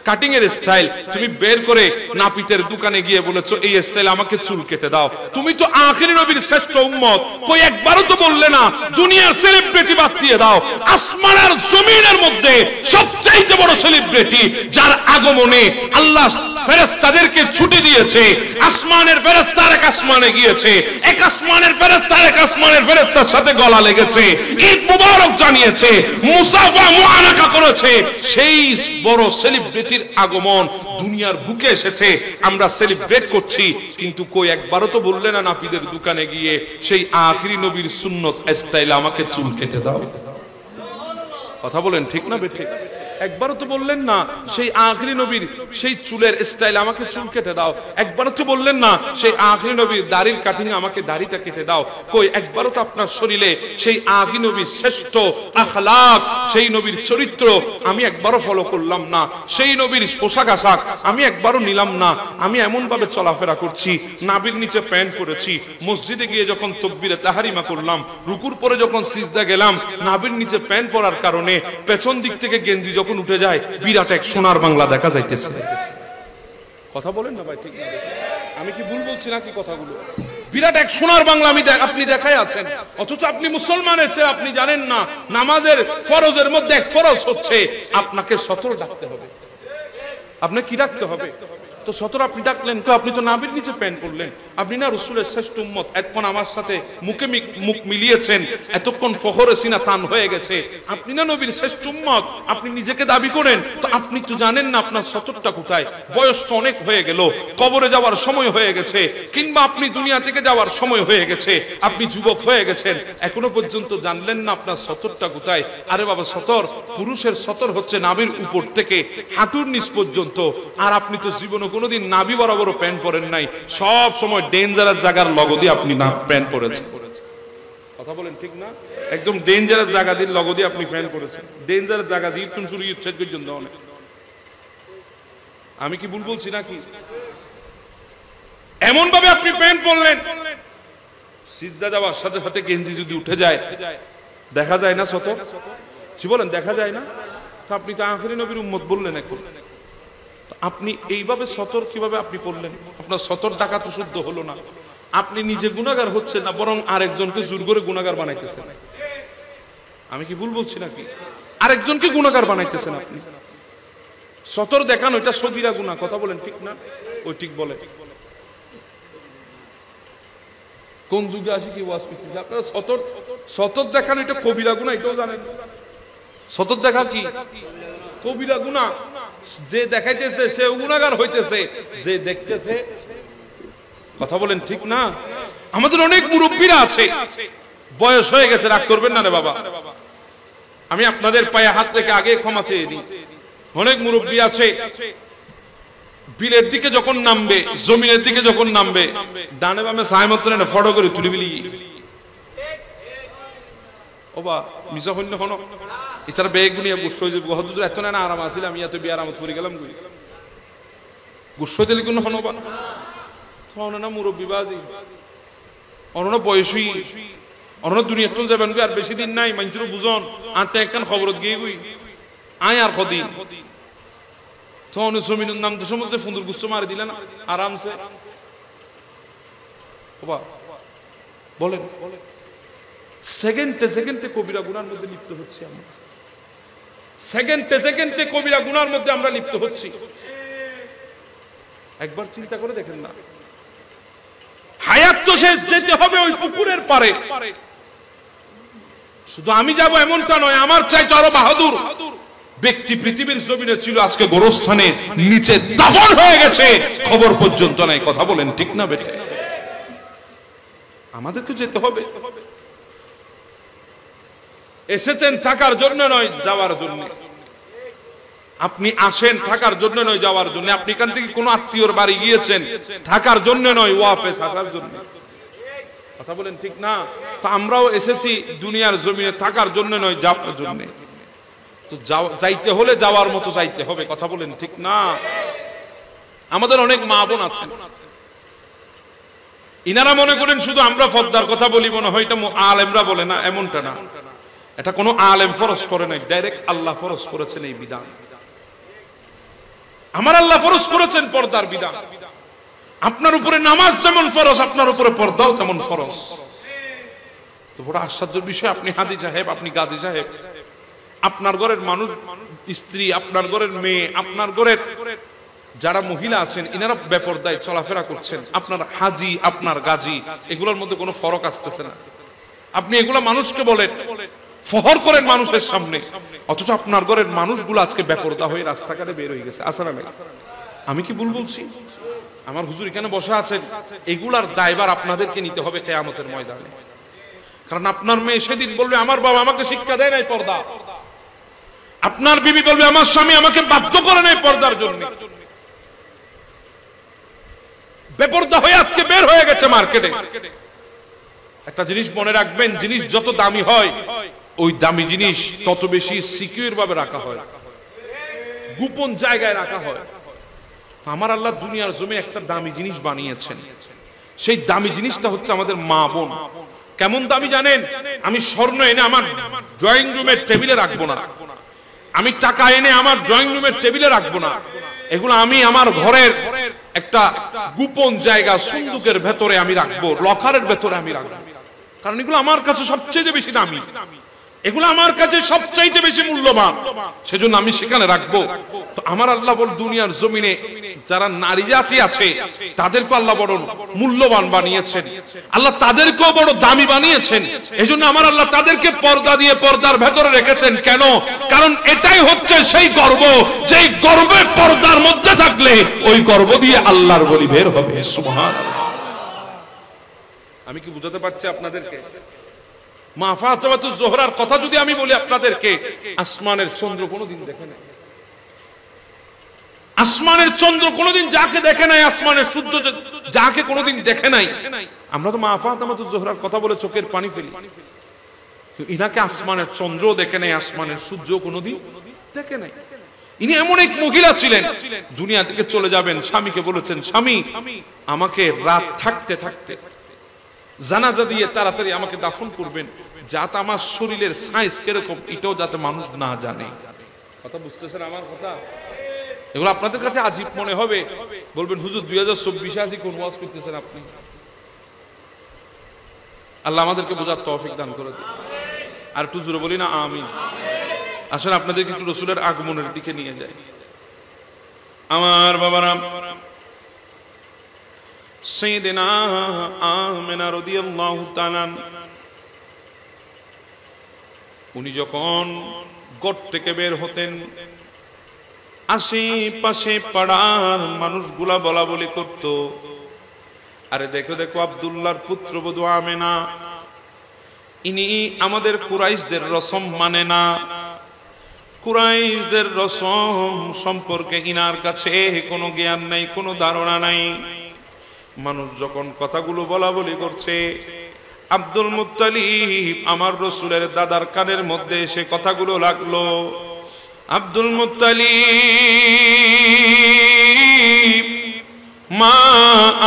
কাটিং এর স্টাইল তুমি বের করে নাপিতের দোকানে গিয়ে বলেছো এই স্টাইল আমাকে চুল কেটে দাও। তুমি তো আখিরি নবীর শ্রেষ্ঠ উম্মত, কই একবারও তো বললে না দুনিয়ার সেলিব্রিটি বাদ দিয়ে দাও, আসমান আর জমিনের মধ্যে সবচাইতে বড় সেলিব্রিটি যার আগমনে আল্লাহ ফেরেশতাদেরকে ছুটি দিয়েছে, আসমানের ফেরেশতা এক আসমানে গিয়েছে, এক আসমানের ফেরেশতা এক আসমানের ফেরেশতার সাথে গলা লেগেছে, ঈদ মুবারক জানিয়েছে, মুসাফা মুআনাকা করেছে, সেই বড় সেলিব্রিটির আগমন দুনিয়ার বুকে এসেছে, আমরা সেলিব্রেট করছি। কিন্তু কই একবারও তো বললে না নাপিতের দোকানে গিয়ে সেই আখিরি নবীর সুন্নত স্টাইলে আমাকে চুল কেটে দাও। কথা বলেন ঠিক না বেঠিক? একবারও তো বললেন না সেই আখিরি নবীর সেই চুলের স্টাইল আমাকে চুল কেটে দাও। একবারও তো বললেন না সেই আখিরি নবীর দাড়ির কাটিং আমাকে দাড়িটা কেটে দাও। কই একবারও তো আপনার শরীরে সেই আখিরি নবীর শ্রেষ্ঠ আখলাক, সেই নবীর চরিত্র আমি একবারও ফলো করলাম না, সেই নবীর পোশাক আশাক আমি একবারও নিলাম না। আমি এমন ভাবে চলাফেরা করছি, নাভির নিচে প্যান্ট পরেছি, মসজিদে গিয়ে যখন তাকবীরে তাহরিমা করলাম, রুকুর পরে যখন সিজদা গেলাম, নাভির নিচে প্যান্ট পরার কারণে পেছন দিক থেকে গেঞ্জি যখন উঠে যায় বিরাট এক সোনার বাংলা দেখা যাইতেছে। কথা বলেন না ভাই, ঠিক না? আমি কি ভুল বলছি নাকি কথাগুলো? বিরাট এক সোনার বাংলা আপনি দেখায় আছেন, অথচ আপনি মুসলমানের চেয়ে আপনি জানেন না নামাজের ফরজের মধ্যে এক ফরজ হচ্ছে আপনাকে সতর ডাকতে হবে। আপনি কি ডাকতে হবে? তো সতর আপনি ডাকলেন, আপনি তো নাবির নিচে প্যান্ট পরলেন, আপনি না রসুলের শ্রেষ্ঠ উম্মত, এতক্ষণ আমার সাথে মুখে মুখ মিলিয়েছেন, এতক্ষণ ফখরে সিনা তান হয়ে গেছে, আপনি না নবীর শ্রেষ্ঠ উম্মত, আপনি নিজেকে দাবি করেন, তো আপনি তো জানেন না আপনার সতরটা কোথায়। বয়স তো অনেক হয়ে গেল, কবরে যাওয়ার সময় হয়ে গেছে, কিংবা আপনি দুনিয়া থেকে যাওয়ার সময় হয়ে গেছে, আপনি যুবক হয়ে গেছেন, এখনো পর্যন্ত জানলেন না আপনার সতরটা কোথায়। আরে বাবা, সতর, পুরুষের সতর হচ্ছে নাভির উপর থেকে হাঁটুর নিচ পর্যন্ত। আর আপনি তো জীবনে কোনোদিন নাভি বরাবর প্যান্ট পরেন নাই, সব সময় ডেঞ্জারাস জায়গার লগো দিয়ে আপনি না প্যান্ট পরেছেন। কথা বলেন ঠিক না? একদম ডেঞ্জারাস জায়গা দিয়ে লগো দিয়ে আপনি প্যান্ট পরেছেন, ডেঞ্জারাস জায়গা দিয়ে ইতুন শুরু ইচ্ছেদ পর্যন্ত অনেক। আমি কি ভুল বলছি নাকি? এমন ভাবে আপনি প্যান্ট পরলেন, সিজদা যাওয়ার সাথে সাথে গেঞ্জি যদি উঠে যায় দেখা যায় না সতর? কি বলেন, দেখা যায় না? আপনি তো আখিরি নবীর উম্মত বললেন এখন। আপনি এইভাবে সতর কিভাবে আপনি পড়লেন? আপনার সতর ডাকা তো শুদ্ধ হলো না। আপনি নিজে গুনাহগার হচ্ছেন না, বরং আরেকজনকে জোর করে গুনাহগার বানাইতেছেন। আমি কি ভুল বলছি নাকি? আরেকজনকে গুনাহগার বানাইতেছেন আপনি। সতর দেখানো এটা সগীরা গুনাহ। কথা বলেন ঠিক না? ওই ঠিক বলে। কোন যুগে আসি কি ওয়াজ করতেছে? আপনারা সতর দেখানো এটা কবিরা গুনাহ, এটাও জানেন? সতর দেখা কি কবিরা গুনাহ। যে দেখাইতেছে সে গুনাহগার হইতেছে, যে দেখতেছে। কথা বলেন ঠিক না? আমাদের অনেক মুরব্বীরা আছে, বয়স হয়ে গেছে, রাগ করবেন না রে বাবা, আমি আপনাদের পায়ে হাত রেখে আগে ক্ষমা চেয়ে নিই। অনেক মুরব্বী আছে, বিলের দিকে যখন নামবে, জমিনের দিকে যখন নামবে, ডানে বামে সাহেমত না ফটো করে তুলি বিলি। ওবা মিশা হইন হন ইতার বেগ গুনিয়া গুসো যে বহুদূর এত না আরাম আছিল, আমি এত বি আরামত করে গেলাম গুই গুসো দিলি কোন হনবা না মুরব্বী বাজি অনন বয়সী অনন দুনিয়া তো যাবেন গো, আর বেশি দিন নাই। মানুষের বুঝন আটটা একখান খবরত গিয়ে গুই আয় আর কদিন তো অনেক জমিনের নাম তো সমুদ্রে ফুন্দুর গুচ্ছ মারি দিলেন আরামসে। ওবা বলেন, সেকেন্ডে কবিরা গুনার মধ্যে লিপ্ত হচ্ছে আমরা। সেকেন্ডে কবিরা গুনার মধ্যে আমরা লিপ্ত হচ্ছি। একবার চিন্তা করে দেখেন না, হায়াত তো শেষ, যেতে হবে ওই পুকুরের পারে। শুধু আমি যাব এমনটা নয়, আমার চাইতে আরো বাহাদুর ব্যক্তি পৃথিবীর জমিনে ছিল, আজকে গোরস্থানে নিচে দাফন হয়ে গেছে, খবর পর্যন্ত নাই। কথা বলেন ঠিক না বেটে? আমাদেরকে যেতে হবে। এসেছেন থাকার জন্য নয়, যাওয়ার জন্য। আপনি আসেন থাকার জন্য নয়, যাওয়ার জন্য। আপনি এখান থেকে কোন আত্মীয়র বাড়ি গিয়েছেন থাকার জন্য নয়, ওয়াপেস আসার জন্য। কথা বলেন ঠিক না? তো আমরাও এসেছি দুনিয়ার জমিনে থাকার জন্য নয়, যাওয়ার জন্য। তো যাইতে হলে যাওয়ার মতো যাইতে হবে। কথা বলেন ঠিক না? আমাদের অনেক মা বোন আছেন, ইনারা মনে করেন শুধু আমরা ফর্দার কথা বলি, মনে হয় এটা আলেমরা বলে না। এমনটা না, এটা কোনো আলেম ফরজ করে নাই, ডাইরেক্ট আল্লাহ ফরজ করেছেন এই বিধান। আমার আল্লাহ ফরজ করেছেন পর্দার বিধান। আপনার উপরে নামাজ যেমন ফরজ, আপনার উপরে পর্দাও তেমন ফরজ। তো বড় আশ্চর্যের বিষয়, আপনি হাদি সাহেব, আপনি গাজী সাহেব, আপনার ঘরের মানুষ, স্ত্রী, আপনার ঘরের মেয়ে, আপনার ঘরের যারা মহিলা আছেন, ইনারা বেপরদায় চলাফেরা করছেন। আপনার হাজি, আপনার গাজী, এগুলোর মধ্যে কোনো ফরক আসতেছে না। আপনি এগুলা মানুষকে বলেন, ফহর করেন মানুষের সামনে, অথচ আপনার ঘরের মানুষগুলো আজকে বেপরদা হয়ে রাস্তাঘাটে বের হয়ে গেছে। আসলে আমি কি ভুল বলছি? আমার হুজুর এখানে বসা আছেন, এগুলার দায়ভার আপনাদেরকে নিতে হবে কিয়ামতের ময়দানে। কারণ আপনার মেয়ে সেদিন বলবে আমার বাবা আমাকে শিক্ষা দেয় নাই পর্দা, আপনার বিবি বলবে আমার স্বামী আমাকে বাধ্য করে নাই পর্দার জন্য। বেপরদা হয়ে আজকে বের হয়ে গেছে মার্কেটে। একটা জিনিস মনে রাখবেন, জিনিস যত দামি হয়, ওই দামি জিনিস তত বেশি সিকিউর ভাবে রাখা হয়, গোপন জায়গায় রাখা হয়। আমার আল্লাহ দুনিয়ার জমি একটা দামি জিনিস বানিয়েছেন, সেই দামি জিনিসটা হচ্ছে আমাদের মা বোন। কেমন দামি জানেন? আমি স্বর্ণ এনে আমার ড্রয়িং রুমের টেবিলে রাখবো না, আমি টাকা এনে আমার ড্রয়িং রুমের টেবিলে রাখবো না, এগুলো আমি আমার ঘরের একটা গোপন জায়গা সন্দুকের ভেতরে আমি রাখবো, লকারের ভেতরে আমি রাখবো, কারণ এগুলো আমার কাছে সবচেয়ে বেশি দামি, এগুলো আমার কাছে সবচাইতে বেশি মূল্যবান, সেজন্য আমি সেখানে রাখবো। তো আমার আল্লাহ বল দুনিয়ার জমিনে যারা নারী জাতি আছে তাদেরকে আল্লাহ বড় মূল্যবান বানিয়েছেন, আল্লাহ তাদেরকেও বড় দামি বানিয়েছেন। এজন্য আমার আল্লাহ তাদেরকে পর্দা দিয়ে পর্দার ভেতরে রেখেছেন। কেন? কারণ এটাই হচ্ছে সেই গর্ব, যেই গর্বে পর্দার মধ্যে থাকলে ওই গর্ব দিয়ে আল্লাহর বলি বের হবে। সুবহানাল্লাহ। আমি কি বুঝাতে পারছি আপনাদেরকে? মা ফাতেমাতুজ জোহরার কথা যদি আমি বলি আপনাদেরকে, আসমানের চন্দ্র কোনোদিন দেখে নাই, আসমানের চন্দ্র কোনোদিন যাকে দেখে নাই, আসমানের সূর্য যাকে কোনোদিন দেখে নাই। আমরা তো মা ফাতেমাতুজ জোহরার কথা বলে চোখের পানি ফেলি, ইনাকে আসমানের চন্দ্র দেখে নাই, আসমানের সূর্য কোনোদিন দেখে নাই। ইনি এমন এক মহিলা ছিলেন, দুনিয়া থেকে চলে যাবেন, স্বামীকে বলেছেন, স্বামী আমাকে রাত থাকতে থাকতে জানাজা দিয়ে তাড়াতাড়ি আমাকে দাফন করবেন, যাতে আমার শরীরের সাইজ কিরকম এটাও যাতে মানুষ না জানে। কথা বুঝতেছেন আমার কথা? এগুলো আপনাদের কাছে আজীব মনে হবে, বলবেন হুজুর 2024 আজই কোন ওয়াজ করতেছেন আপনি? আল্লাহ আমাদেরকে বোঝার তৌফিক দান করে দিন। আর একটু জোরে বলি না আমিন। আসলে আপনাদেরকে একটু রাসূলের আগমনের দিকে নিয়ে যায়। আমার বাবারা, সাইয়েদেনা আমেনা রাদিয়াল্লাহু তাআলা উনি যখন গড় থেকে বের হতেন, আশেপাশে পাড়ার মানুষগুলা বলা বলি করত, আরে দেখো দেখো আব্দুল্লাহর পুত্রবধূ আমেনা, ইনি আমাদের কুরাইশদের রসম মানে না, কুরাইশদের রসম সম্পর্কে ইনার কাছে কোনো জ্ঞান নাই, কোনো ধারণা নাই। মানুষ যখন কথাগুলো বলা বলি করছে, আব্দুল মুত্তালিব আমার রাসূলের দাদার কানের মধ্যে এসে কথাগুলো লাগলো। আব্দুল মুত্তালিব মা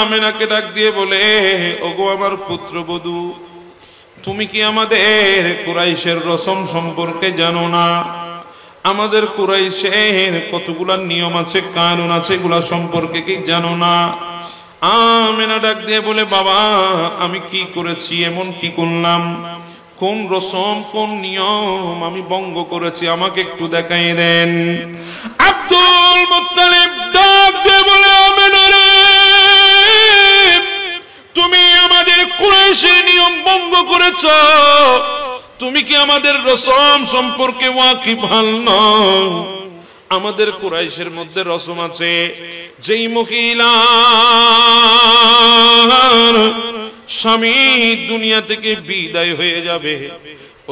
আমেনাকে ডাক দিয়ে বলে, ওগো আমার পুত্রবধূ, তুমি কি আমাদের কুরাইশের রসম সম্পর্কে জানো না? আমাদের কুরাইশের কতগুলা নিয়ম আছে, কানুন আছে, এগুলা সম্পর্কে কি জানো না? আমেনা ডাক দিয়ে বলে, বাবা আমি কি করেছি, এমন কি করলাম, কোন রসম কোন নিয়ম আমি ভঙ্গ করেছি, আমাকে একটু দেখাই দেন। আব্দুল মুত্তালিব ডাক দিয়ে বলে, আমেনা রে, তুমি আমাদের কুরাইশের নিয়ম ভঙ্গ করেছ, তুমি কি আমাদের রসম সম্পর্কে ওয়াকিফ না? আমাদের কুরাইশের মধ্যে রসম আছে, যেই মহিলার স্বামী দুনিয়া থেকে বিদায় হয়ে যাবে,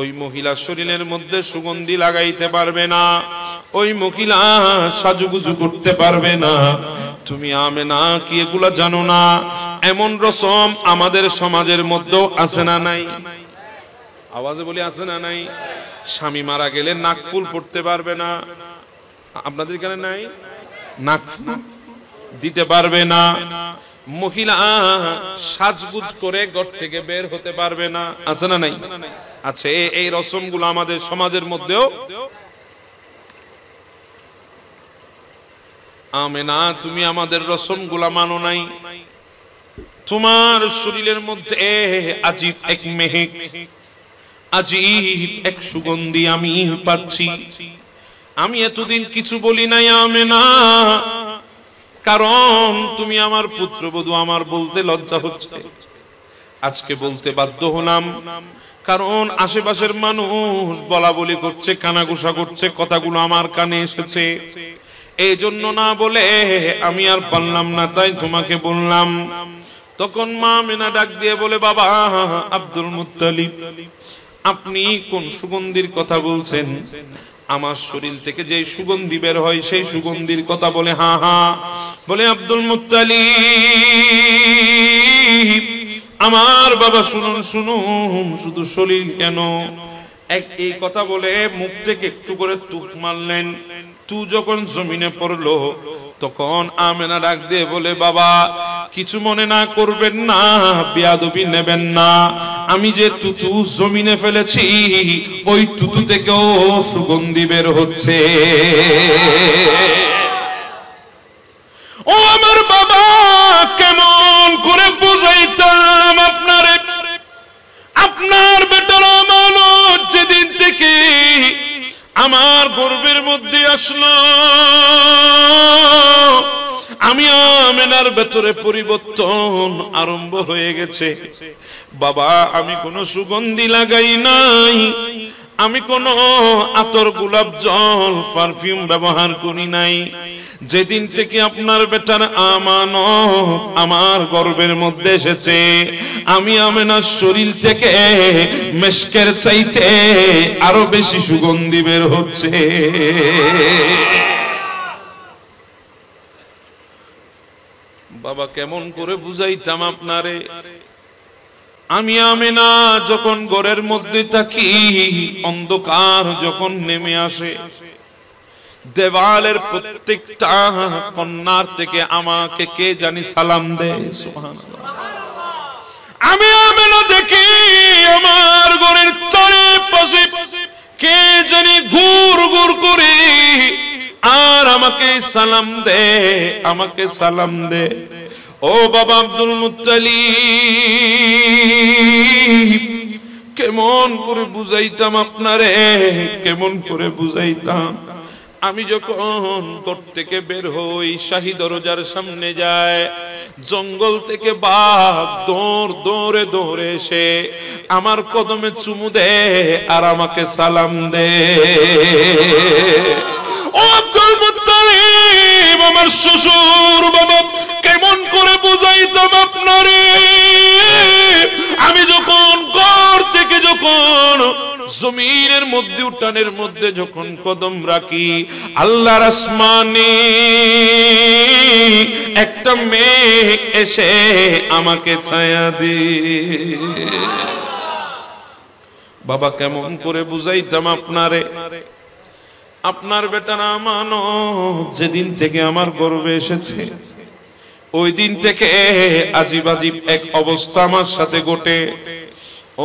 ওই মহিলা শরীরের মধ্যে সুগন্ধি লাগাইতে পারবে না, ওই মহিলা সাজুগুজু করতে পারবে না। তুমি আমেনা কি এগুলা জানো না? এমন রসম আমাদের সমাজের মধ্যেও আছে না নাই? আওয়াজে বলি আছে না নাই? স্বামী মারা গেলে নাকফুল পড়তে পারবে না, আপনাদের এখানে নাই? নাকফুল দিতে পারবে না, মহিলা সাজগুজ করে ঘর থেকে বের হতে পারবে না, আছে না নাই? আছে। এই রসমগুলো আমাদের সমাজের মধ্যেও। আমেনা তুমি আমাদের রসমগুলা মানো নাই, তোমার শরীরের মধ্যে আজীব এক মেহেক, আজীব এক সুগন্ধি আমি পাচ্ছি। আমি এতদিন কিছু বলি নাই আমেনা, কারণ তুমি আমার পুত্রবধূ, আমার বলতে লজ্জা হচ্ছে, আজকে বলতে বাধ্য হলাম, কারণ আশেপাশের মানুষ বলা বলি করছে, কানাঘুষা করছে, কথাগুলো আমার কানে এসেছে, এই জন্য না বলে আমি আর পারলাম না, তাই তোমাকে বললাম। তখন মা আমেনা ডাক দিয়ে বলে, বাবা আব্দুল মুত্তালিব, আপনি কোন সুগন্ধির কথা বলছেন? আমার শরীর থেকে যে সুগন্ধি বের হয় সেই সুগন্ধির কথা বলে। হা হা বলে, আব্দুল মুত্তালিব আমার বাবা শুনুন শুনুন, শুধু শরীর কেন, এই কথা বলে মুখ থেকে একটু করে তুপ মারলেন। তু যখন জমিনে পড়লো, তখন আমেনা ডাক দিয়ে বলে, বাবা কিছু মনে না করবেন না, বেয়াদবি নেবেন না, আমি যে তুতু জমিনে ফেলেছি ওই তুতু থেকেও সুগন্ধি বের হচ্ছে। ও আমার বাবা, কেমন করে বুঝাইতাম আপনারে, আপনার বেটার আমানত যেদিন থেকে আমার গর্ভের মধ্যে আসলো, আমি আমেনার ভেতরে পরিবর্তন আরম্ভ হয়ে গেছে। বাবা আমি কোনো সুগন্ধি লাগাই নাই, আমি কোনো আতর, গোলাপ জল, পারফিউম ব্যবহার করি নাই। যেদিন থেকে আপনার বেটার আমানত আমার গর্ভের মধ্যে এসেছে, আমি আমেনার শরীর থেকে মেশকের চাইতে আরো বেশি সুগন্ধি বের হচ্ছে। বাবা কেমন করে বুঝাইতাম আপনারে, আমি আমেনা যখন ঘরের মধ্যে থাকি, অন্ধকার যখন নেমে আসে, দেওয়ালের প্রত্যেকটা কন্যার থেকে আমাকে কে জানি সালাম দেয়। সুবহানাল্লাহ। আমি আমেনা দেখি আমার ঘরের চারপাশে কে জানি ঘুর ঘুর করে আর আমাকে সালাম দে, আমাকে সালাম দে। ও বাবা আব্দুল মুত্তালিব, কেমন করে বুঝাইতাম আপনারে, কেমন করে বুঝাইতাম। আমি যখন ঘর থেকে বের হই, শাহী দরজার সামনে যায়, জঙ্গল থেকে বাঘ দৌড় দৌড়ে দৌড়ে এসে আমার কদমে চুমু দে আর আমাকে সালাম দে। ও আব্দুল মুত্তালিব, আমার শ্বশুর বাবা, কেমন করে বুঝাইতাম আপনারে। আমি যখন ঘর থেকে যখন জমিনের মধ্যে, উঠানের মধ্যে যখন কদম রাখি, আল্লাহর আসমানে একটা মেঘ এসে আমাকে ছায়া দিয়ে। বাবা কেমন করে বুঝাইতাম আপনারে, আপনার বেটার আমানত যেদিন থেকে আমার গর্ভে এসেছে, ওই দিন থেকে আজিব আজিব এক অবস্থা আমার সাথে ঘটে।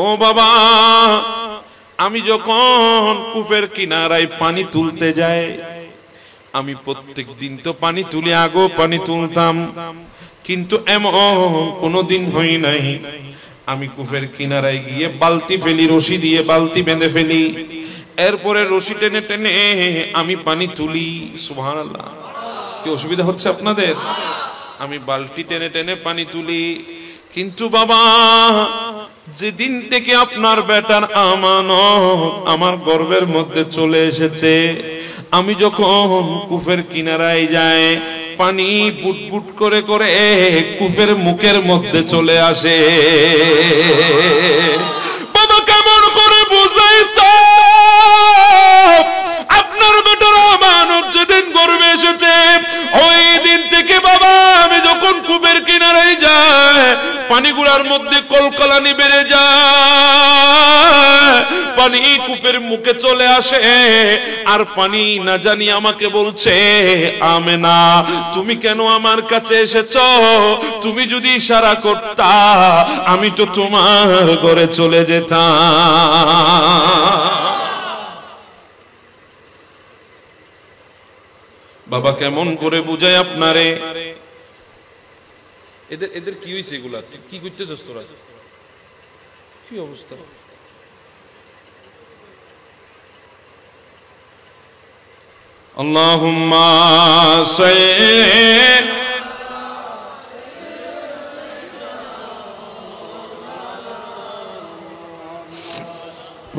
ও বাবা, আমি যখন কূপের কিনারায় পানি তুলতে যাই, আমি প্রত্যেক দিন তো পানি তুলি, আগেও পানি তুলতাম, কিন্তু এমন কোনোদিন হই নাই আমি কূপের কিনারায় গিয়ে বালতি ফেলি, রশি দিয়ে বালতি বেঁধে ফেলি, এরপরে রশি টেনে টেনে আমি পানি তুলি। সুবহানাল্লাহ। কি অসুবিধা হচ্ছে আপনাদের? আমি বালতি টেনে টেনে পানি তুলি। কিন্তু বাবা, যেদিন থেকে আপনার বেটার আমানত আমার গর্ভের মধ্যে চলে এসেছে, আমি যখন কূপের কিনারায় যাই, পানি বুটবুট করে করে কূপের মুখের মধ্যে চলে আসে। বাবা কেমন করে বুঝাইতো আপনার বেটার আমানত যেদিন গর্ভে এসেছে, ওই দিন থেকে বাবা আমি যখন কূপের কিনারায় যাই, পানিগুলার মধ্যে কলকালানি বেড়ে যায়, পানি কূপের মুখে চলে আসে, আর পানি না জানি আমাকে বলছে, আমেনা তুমি কেন আমার কাছে এসেছো? তুমি যদি ইশারা করতা আমি তো তোমার ঘরে চলে যেতাম। বাবা কেমন করে বুঝাই আপনারে। এদের এদের কি হয়েছে? এগুলা কি করতেছস তোরা? কি অবস্থা? আল্লাহুম্মা সাল্লি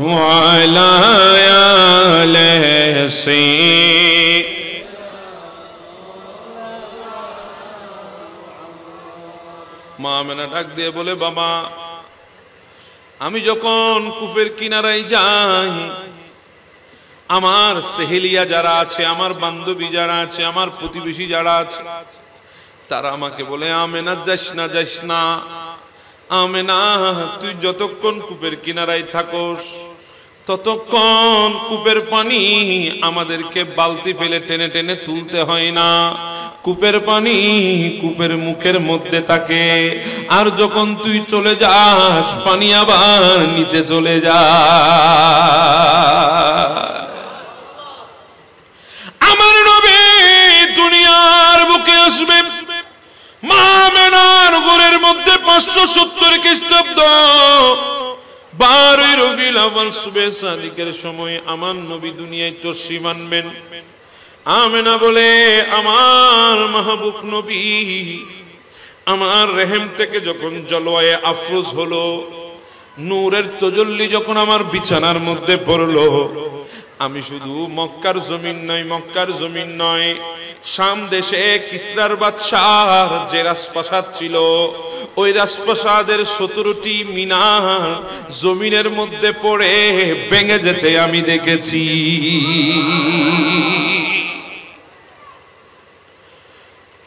ওয়া আলা আলিহি। মা আমেনা ডাক দিয়ে বলে, বাবা আমি যখন কূপের কিনারায় যাই, আমার সেহেলিয়া যারা আছে, আমার বান্ধবী যারা আছে, আমার প্রতিবেশী যারা আছে, তারা আমাকে বলে, আমেনা যাস না, যাস না। আমেনা তুই যতক্ষণ কূপের কিনারায় থাকোস ততক্ষণ কূপের পানি আমাদেরকে বালতি ফেলে টেনে টেনে তুলতে হয় না, কূপের পানি কূপের মুখের মধ্যে থাকে, আর যখন তুই চলে যাস পানি আবার নিচে চলে যায়। আমার নবী দুনিয়ার বুকে আসবে, মা আমেনার ঘরের মধ্যে 570 খ্রিস্টাব্দ 12 রবিউল আউয়াল সুবহে সাদিকের সময় আমার নবী দুনিয়ায় তশরীফ আনবেন। আমেনা বলে, আমার মাহবুব নবী আমার রেহেম থেকে যখন জলওয়ায়ে আফরোজ হলো, নূরের তাজাল্লি যখন আমার বিছানার মধ্যে পড়লো, আমি শুধু মক্কার জমিন নয় শাম দেশে কিসরার বাদশার যে রাজপ্রাসাদ ছিল, ওই রাজপ্রাসাদের 17টি মিনার জমিনের মধ্যে পড়ে ভেঙে যেতে আমি দেখেছি।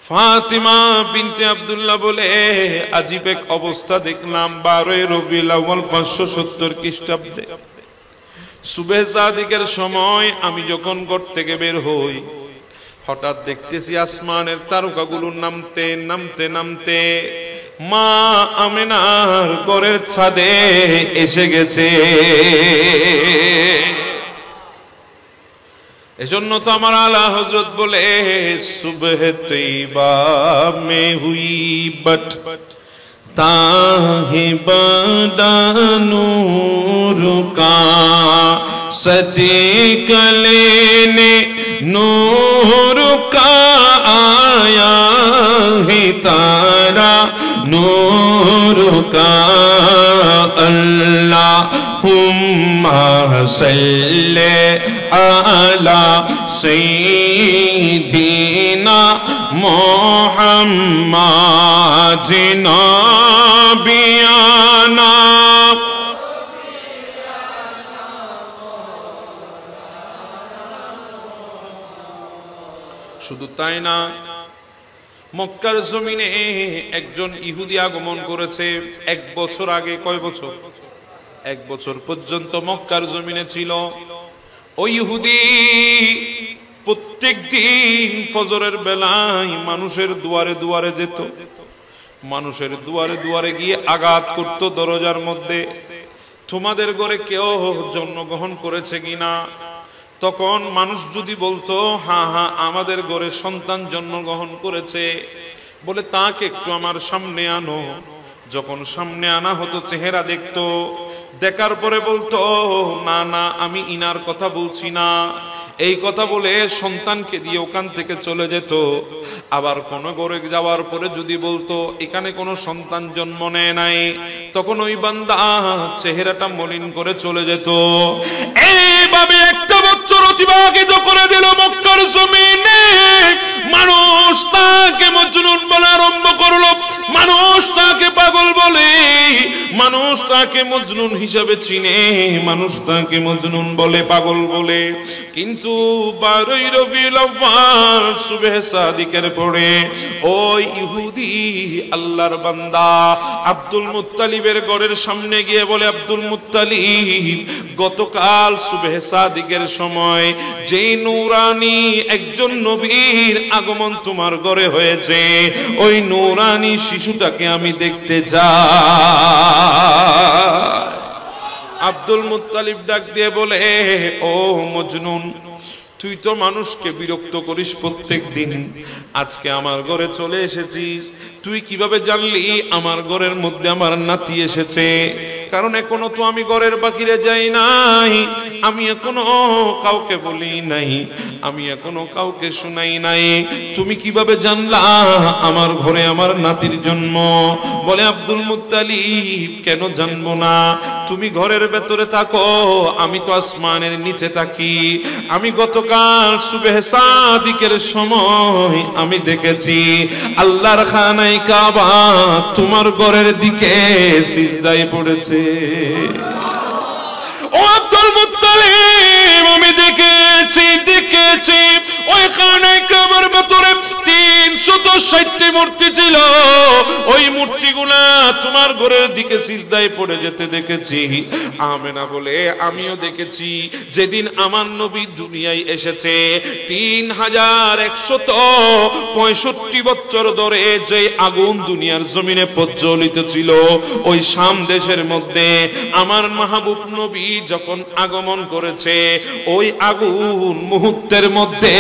ফাতিমা বিনতে আব্দুল্লাহ বলে, আজীব এক অবস্থা দেখলাম 12 রবিউল আউয়াল 570 খ্রিস্টাব্দে সুবহে সাদিকের সময় আমি যখন ঘর থেকে বের হই, হঠাৎ দেখতেছি আসমানের তারকাগুলো নামতে নামতে নামতে মা আমেনার ঘরের ছাদে এসে গেছে। এজন্য তো আমার আলা হযরত বলে, সুবহে তৈবা মে হুই বট ताहे बड़ा नूर का सती कले ने नूर का आया है तारा नूर का अल्लाहुम्मा सल्ले अला सय्यिदिना मुहम्मद नबियाना। শুধু তাই না, মক্কার জমিনে একজন ইহুদি আগমন করেছে 1 বছর আগে। কয় বছর? 1 বছর পর্যন্ত মক্কার জমিনে ছিল। ওই ইহুদি প্রত্যেক দিন ফজরের বেলায় মানুষের দুয়ারে দুয়ারে যেত, মানুষের দুয়ারে দুয়ারে গিয়ে আঘাত করত দরজার মধ্যে, তোমাদের ঘরে কেউ জন্মগ্রহণ করেছে কিনা। তখন মানুষ যদি বলতো হ্যাঁ হ্যাঁ আমাদের ঘরে সন্তান জন্মগ্রহণ করেছে, বলে তাকে একটু আমার সামনে আনো। যখন সামনে আনা হতো চেহারা দেখতো, দেখার পরে বলতো না না আমি ইনার কথা বলছি না, এই কথা বলে সন্তানকে দিয়ে ওখান থেকে চলে যেত। আবার কোন ঘরে যাওয়ার পরে যদি বলতো এখানে কোনো সন্তান জন্ম নেয় নাই, তখন ওই বান্দা চেহারাটা মলিন করে চলে যেত। এইভাবে 1 বছর অতিবাহিত করে দিল মক্কার জমিনে। মানুষ তাকে মজনুন বলে আরম্ভ করলো, মানুষ তাকে পাগল বলে, মানুষ তাকে মজনুন হিসাবে চিনে, মানুষ তাকে মজনুন বলে, পাগল বলে। কিন্তু 12 রবিউল আউয়াল সুবহে সাদিকের পরে ওই ইহুদি আল্লাহর বান্দা আব্দুল মুত্তালিবের ঘরের সামনে গিয়ে বলে, আব্দুল মুত্তালিব, গতকাল সুবহে সাদিকের সময় যে নূরানি একজন নবীর আগমন তোমার ঘরে হয়েছে, ওই নূরানি শিশুটাকে আমি দেখতে চাই। আব্দুল মুত্তালিব ডাক দিয়ে বলে, ও মজনুন, তুই তো মানুষকে বিরক্ত করিস প্রত্যেক দিন, আজকে আমার ঘরে চলে এসেছিস, তুই কিভাবে জানলি আমার ঘরের মধ্যে আমার নাতি এসেছে? কারণ এখনো তো আমি ঘরের বাহিরে যাই নাই, আমি এখনো কাউকে বলি নাই, আমি এখনো কাউকে শুনাই নাই, তুমি কিভাবে জানলা আমার ঘরে আমার নাতির জন্ম? বলে, আব্দুল মুত্তালিব, কেন জানবো না? তুমি ঘরের ভেতরে থাকো, আমি তো আসমানের নিচে থাকি। আমি গতকাল সুবহে সাদিকের সময় আমি দেখেছি আল্লাহর খানায় কাবা তোমার ঘরের দিকে সিজদায় পড়েছে। ও আব্দুল মুত্তালিব, আমি দেখেছি ওই খানায় কাবার ভেতরে 360টি মূর্তি ছিল। ওই মূর্তিগুলা তোমার ঘরের দিকে সিজদায় পড়ে যেতে দেখেছি। আমেনা বলে আমিও দেখেছি যেদিন আমার নবী দুনিয়ায় এসেছে 3165 বছর ধরে যে আগুন দুনিয়ার জমিনে প্রজ্বলিত ছিল, ওই শাম দেশের মধ্যে আমার মাহবুব নবী যখন আগমন করেছে ওই আগুন মুহূর্তের মধ্যে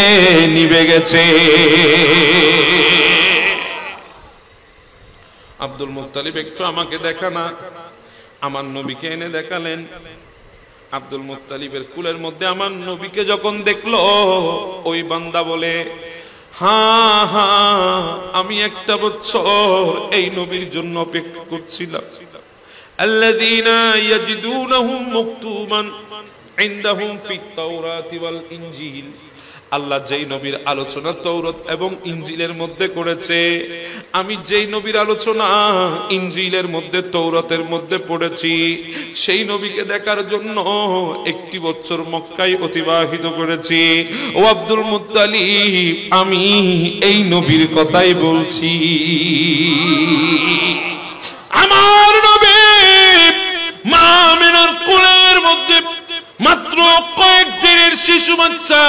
নিভে গেছে। আব্দুল মুত্তালিব একটু আমাকে দেখানা, আমার নবীকে এনে দেখালেন। আব্দুল মুত্তালিবের কুলের মধ্যে আমার নবীকে যখন দেখলো ওই বান্দা বলে, হ্যাঁ হ্যাঁ আমি একটা বছর এই নবীর জন্য অপেক্ষা করছিলাম। আল্লাযীনা ইয়াজিদুনাহুম মাকতুমান ইনদাহুম ফিত তাওরাতি ওয়াল ইনজিল, আল্লাহ যেই নবীর আলোচনা তৌরাত এবং ইনজিলের মধ্যে করেছে, আমি যেই নবীর আলোচনা ইনজিলের মধ্যে তৌরাতের মধ্যে পড়েছি, সেই নবীকে দেখার জন্য একটি বছর মক্কায় অতিবাহিত করেছি। ও আব্দুল মুত্তালিব, আমি এই নবীর কথাই বলছি। আমার নবী মা আমিনার কোলের মধ্যে মাত্র কয়েকদিনের শিশু বাচ্চা,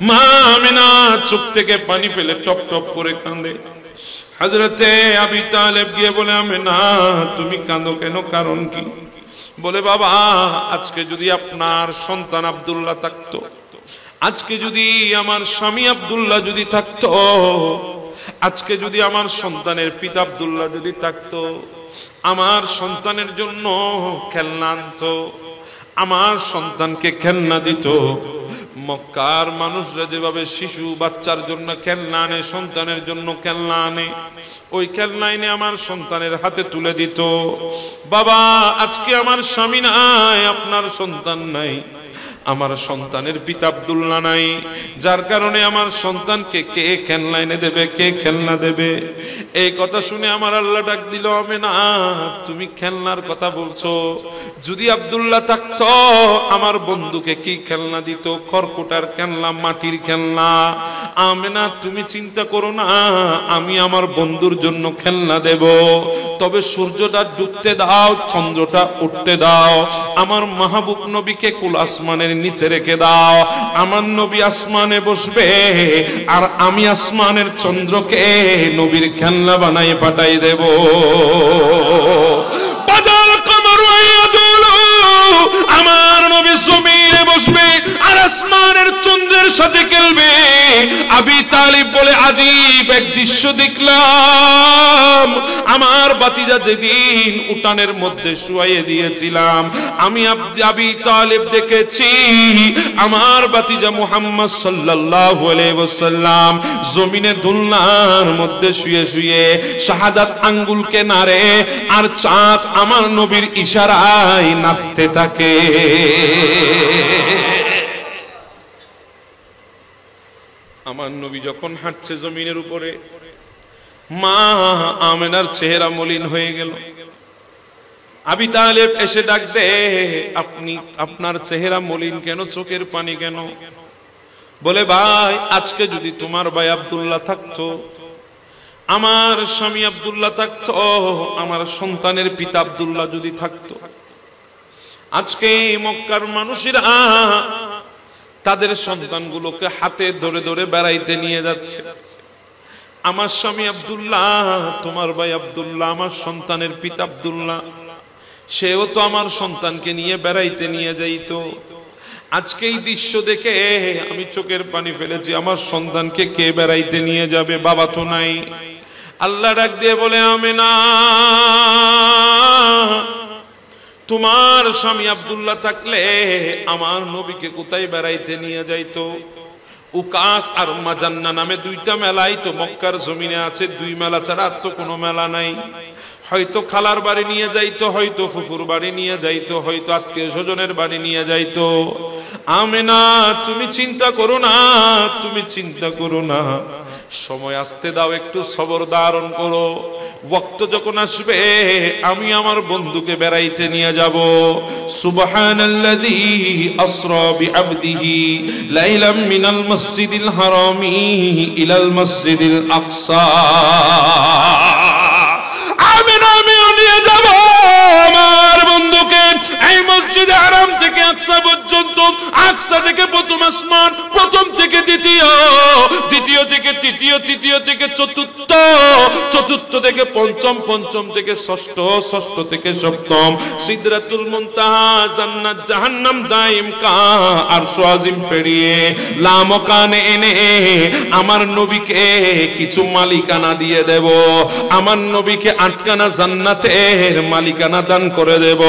মা আমিনা চোখ থেকে পানি ফেলে টপ টপ করে কাঁদে। হযরতে আবি তালেব গিয়ে বলে, আমিনা তুমি কাঁদো কেন, কারণ কি? বলে, বাবা আজকে যদি আপনার সন্তান আব্দুল্লাহ থাকতো, আজকে যদি আমার স্বামী আব্দুল্লাহ যদি থাকতো, আজকে যদি আমার সন্তানের পিতা আব্দুল্লাহ যদি থাকতো, আমার সন্তানের জন্য খেলনা আনতো, আমার সন্তানকে খেলনা দিত। মক্কার মানুষরা যেভাবে শিশু বাচ্চার জন্য খেলনা আনে, সন্তানের জন্য খেলনা আনে, ওই খেলনা এনে আমার সন্তানের হাতে তুলে দিত। বাবা আজকে আমার স্বামী নাই, আপনার সন্তান নাই, আমার সন্তানের পিতা আব্দুল্লাহ নাই, যার কারণে আমার সন্তানকে কে খেলনা এনে দেবে, কে খেলনা দেবে? এই কথা শুনে আমার আল্লাহ ডাক দিল, আমিনা তুমি খেলনার কথা বলছো, যদি আব্দুল্লাহ থাকতো আমার বন্ধুকে কি খেলনা দিত? খড়কুটার খেলনা, মাটির খেলনা। আমিনা তুমি চিন্তা করো না, আমি আমার বন্ধুর জন্য খেলনা দেব, তবে সূর্যটা ডুবতে দাও, চন্দ্রটা উঠতে দাও, আমার মাহবুব নবীকে কুল আসমানের নিচে রেখে দাও, আমার নবী আসমানে বসবে আর আমি আসমানের চন্দ্রকে নবীর খেলনা বানাই পাঠাই দেব। আমার নবী জমিনে বসবে আর আসমানের চন্দ্রের সাথে খেলবে। আবি তালিব বলে, আজীব এক দৃশ্য দেখলাম। আমার বাতিজা যেদিন উঠানের মধ্যে শুয়াইয়ে দিয়েছিলাম, আমি আবি তালিব দেখেছি আমার বাতিজা মুহাম্মদ সাল্লাল্লাহু আলাইহি ওয়াসাল্লাম জমিনে দুলনার মধ্যে শুয়ে শুয়ে শাহাদাত আঙ্গুলকে নাড়ে আর চাঁদ আমার নবীর ইশারায় নাচতে থাকে। আমার নবী যখন হাঁটছে জমিনের উপরে, মা আমেনার চেহারা মলিন হয়ে গেল। আবি তালেব এসে ডাক দে, আপনি আপনার চেহারা মলিন কেন, চোখের পানি কেন? বলে, ভাই আজকে যদি তোমার ভাই আব্দুল্লাহ থাকতো, আমার স্বামী আব্দুল্লাহ থাকতো, আমার সন্তানের পিতা আব্দুল্লাহ যদি থাকতো, আজকে মক্কার মানুষেরা তাদের সন্তানগুলোকে হাতে ধরে ধরে বেড়াইতে নিয়ে যাচ্ছে। আমার স্বামী আব্দুল্লাহ, তোমার ভাই আব্দুল্লাহ, আমার সন্তানের পিতা আব্দুল্লাহ, সেও তো আমার সন্তানকে নিয়ে বেড়াইতে নিয়ে যাইতো। আজকে এই দৃশ্য দেখে আমি চোখের পানি ফেলেছি, আমার সন্তানকে কে বেড়াইতে নিয়ে যাবে? বাবা তো নাই। আল্লাহ ডাক দিয়ে বলে, আমিনা তোমার স্বামী আব্দুল্লাহ থাকলে আমার নবীকে কোথায় বেড়াইতে নিয়ে যাইতো? উকাস আর মাজান্না নামে দুইটা মেলাই তো মক্কার জমিনে আছে, দুই মেলা ছাড়া আর তো কোনো মেলা নাই। হয়তো খালার বাড়ি নিয়ে যাইতো, হয়তো ফুফুর বাড়ি নিয়ে যাইতো, হয়তো আত্মীয় স্বজনের বাড়ি নিয়ে যাইতো। আমিনা তুমি চিন্তা করো না, তুমি চিন্তা করো না, সময় আসতে দাও, একটু সবর ধারণ করো। ওয়াক্ত যখন আসবে আমি আমার বন্ধুকে বেড়াইতে নিয়ে যাব। সুবহানাল্লাযী আসরা বিআবদিহি লাইলাম মিনাল মসজিদিল হারামি ইলাল মসজিদিল আকসা। আকসা থেকে প্রথম আসমান, প্রথম থেকে দ্বিতীয়, দ্বিতীয় থেকে তৃতীয়, তৃতীয় থেকে চতুর্থ, চতুর্থ থেকে পঞ্চম, পঞ্চম থেকে ষষ্ঠ, ষষ্ঠ থেকে সপ্তম, সিদরাতুল মুনতাহা, জান্নাত জাহান্নাম দাইম কা আরশ আজিম পেরিয়ে লামকানে এনে আমার নবীকে কিছু মালিকানা দিয়ে দেব, আমার নবীকে আটখানা জান্নাতের মালিকানা দান করে দেব,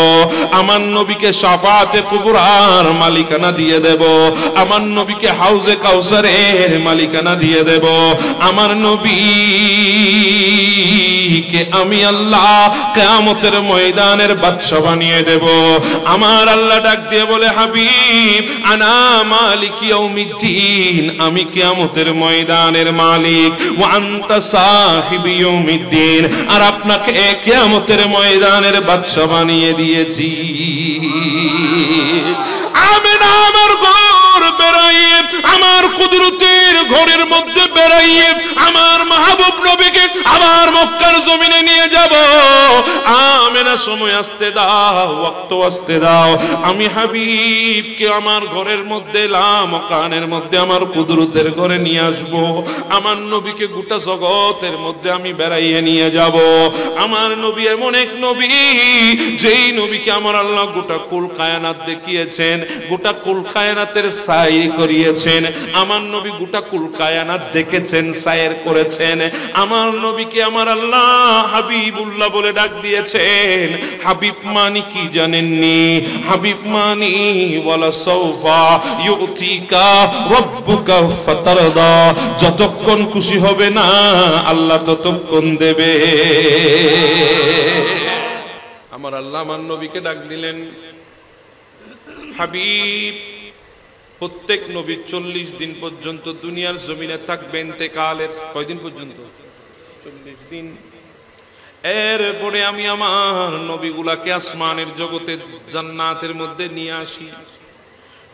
আমার নবীকে শাফাতে কুবরার মালিকানা দিয়ে দেব, আমার নবীকে হাউজে কাউসারের মালিকানা দিয়ে দেব, আমার নবীকে আমি আল্লাহ কিয়ামতের ময়দানের বাদশা বানিয়ে দেব। আমার আল্লাহ ডাক দিয়ে বলে, হাবিব আনা মালিক ইয়াউমিদ্দিন, আমি কিয়ামতের ময়দানের মালিক, ওয়া আনতা সাহিব ইয়াউমিদ্দিন, আর আপনাকে কিয়ামতের ময়দানের বাদশা বানিয়ে দিয়েছি। আমি না আমার ঘর বেড়াইয়ে, আমার কুদরতের ঘরের মধ্যে বেড়াইয়ে আমার মাহবুব নবীকে আমার মক্কার জমিনে নিয়ে যাব। আমেনা সময় আসতে দাও, ওয়াক্ত আসতে দাও, আমি হাবিবকে আমার ঘরের মধ্যে লামকানের মধ্যে আমার কুদরতের ঘরে নিয়ে আসব। আমার নবীকে গোটা জগতের মধ্যে আমি বেড়াইয়ে নিয়ে যাব। আমার নবী এমন এক নবী, যেই নবীকে আমার আল্লাহ গোটা কুল কায়নাত দেখিয়েছেন, গোটা কুল কায়নাতের সাইর করিয়েছেন। আমার নবী গোটা কুল কায়নাত দেখেছেন, সাইর করেছেন। আমার নবীকে আমার আল্লাহ হাবিবুল্লাহ বলে ডাক দিয়েছেন। হাবিব মানি কি জানেননি? হাবিব মানি ওয়ালা সাউফা ইউতিকা রাব্বুকা ফাতারদা, যতক্ষণ খুশি হবে না আল্লাহ ততক্ষণ দেবে। আমার আল্লাহ আমার নবীকে ডাক দিলেন, হাবিব প্রত্যেক নবী 40 দিন পর্যন্ত দুনিয়ার জমিনে থাকবেন, ইন্তেকালের কয়দিন পর্যন্ত? 40 দিন। এরপরে আমি আমার নবীগুলাকে আসমানের জগতে জান্নাতের মধ্যে নিয়ে আসি।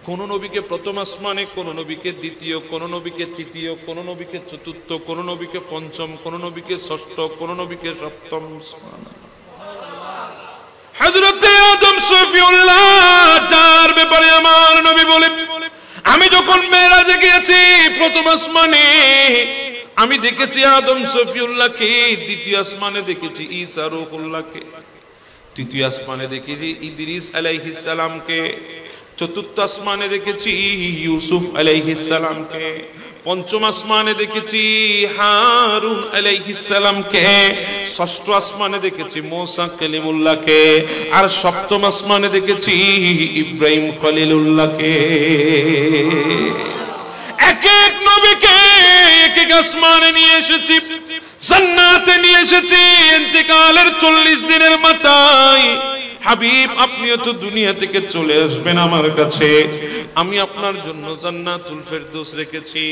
কোন নবীকে প্রথম আসমানে, কোন নবীকে দ্বিতীয়, কোন নবীকে তৃতীয়, কোন নবীকে চতুর্থ, কোন নবীকে পঞ্চম, কোন নবীকে ষষ্ঠ, কোন নবীকে সপ্তম। হযরত আদম সফিউল্লাহ যার ব্যাপারে আমার নবী বলে, আমি যখন মেরাজে গিয়েছি প্রথম আসমানে আমি দেখেছি আদম সফিউল্লাহকে, দ্বিতীয় আসমানে দেখেছি ঈসা রূহুল্লাহকে, তৃতীয় আসমানে দেখেছি ইদ্রিস আলাইহিস সালামকে, চতুর্থ আসমানে দেখেছি ইউসুফ আলাইহিস সালামকে, পঞ্চম আসমানে দেখেছি হারুন আলাইহিস সালামকে, ষষ্ঠ আসমানে দেখেছি মুসা কালিমুল্লাহকে, আর সপ্তম আসমানে দেখেছি ইব্রাহিম খলিলুল্লাহকে। এক এক নবীকে এক এক আসমানে নিয়ে এসেছি, জান্নাতে নিয়ে এসেছি। ইন্তেকালের 40 দিনের মাথায় হাবিব আপনিও তো দুনিয়া থেকে চলে আসবেন আমার কাছে, আমি আপনার জন্য জান্নাতুল ফেরদৌস রেখেছি।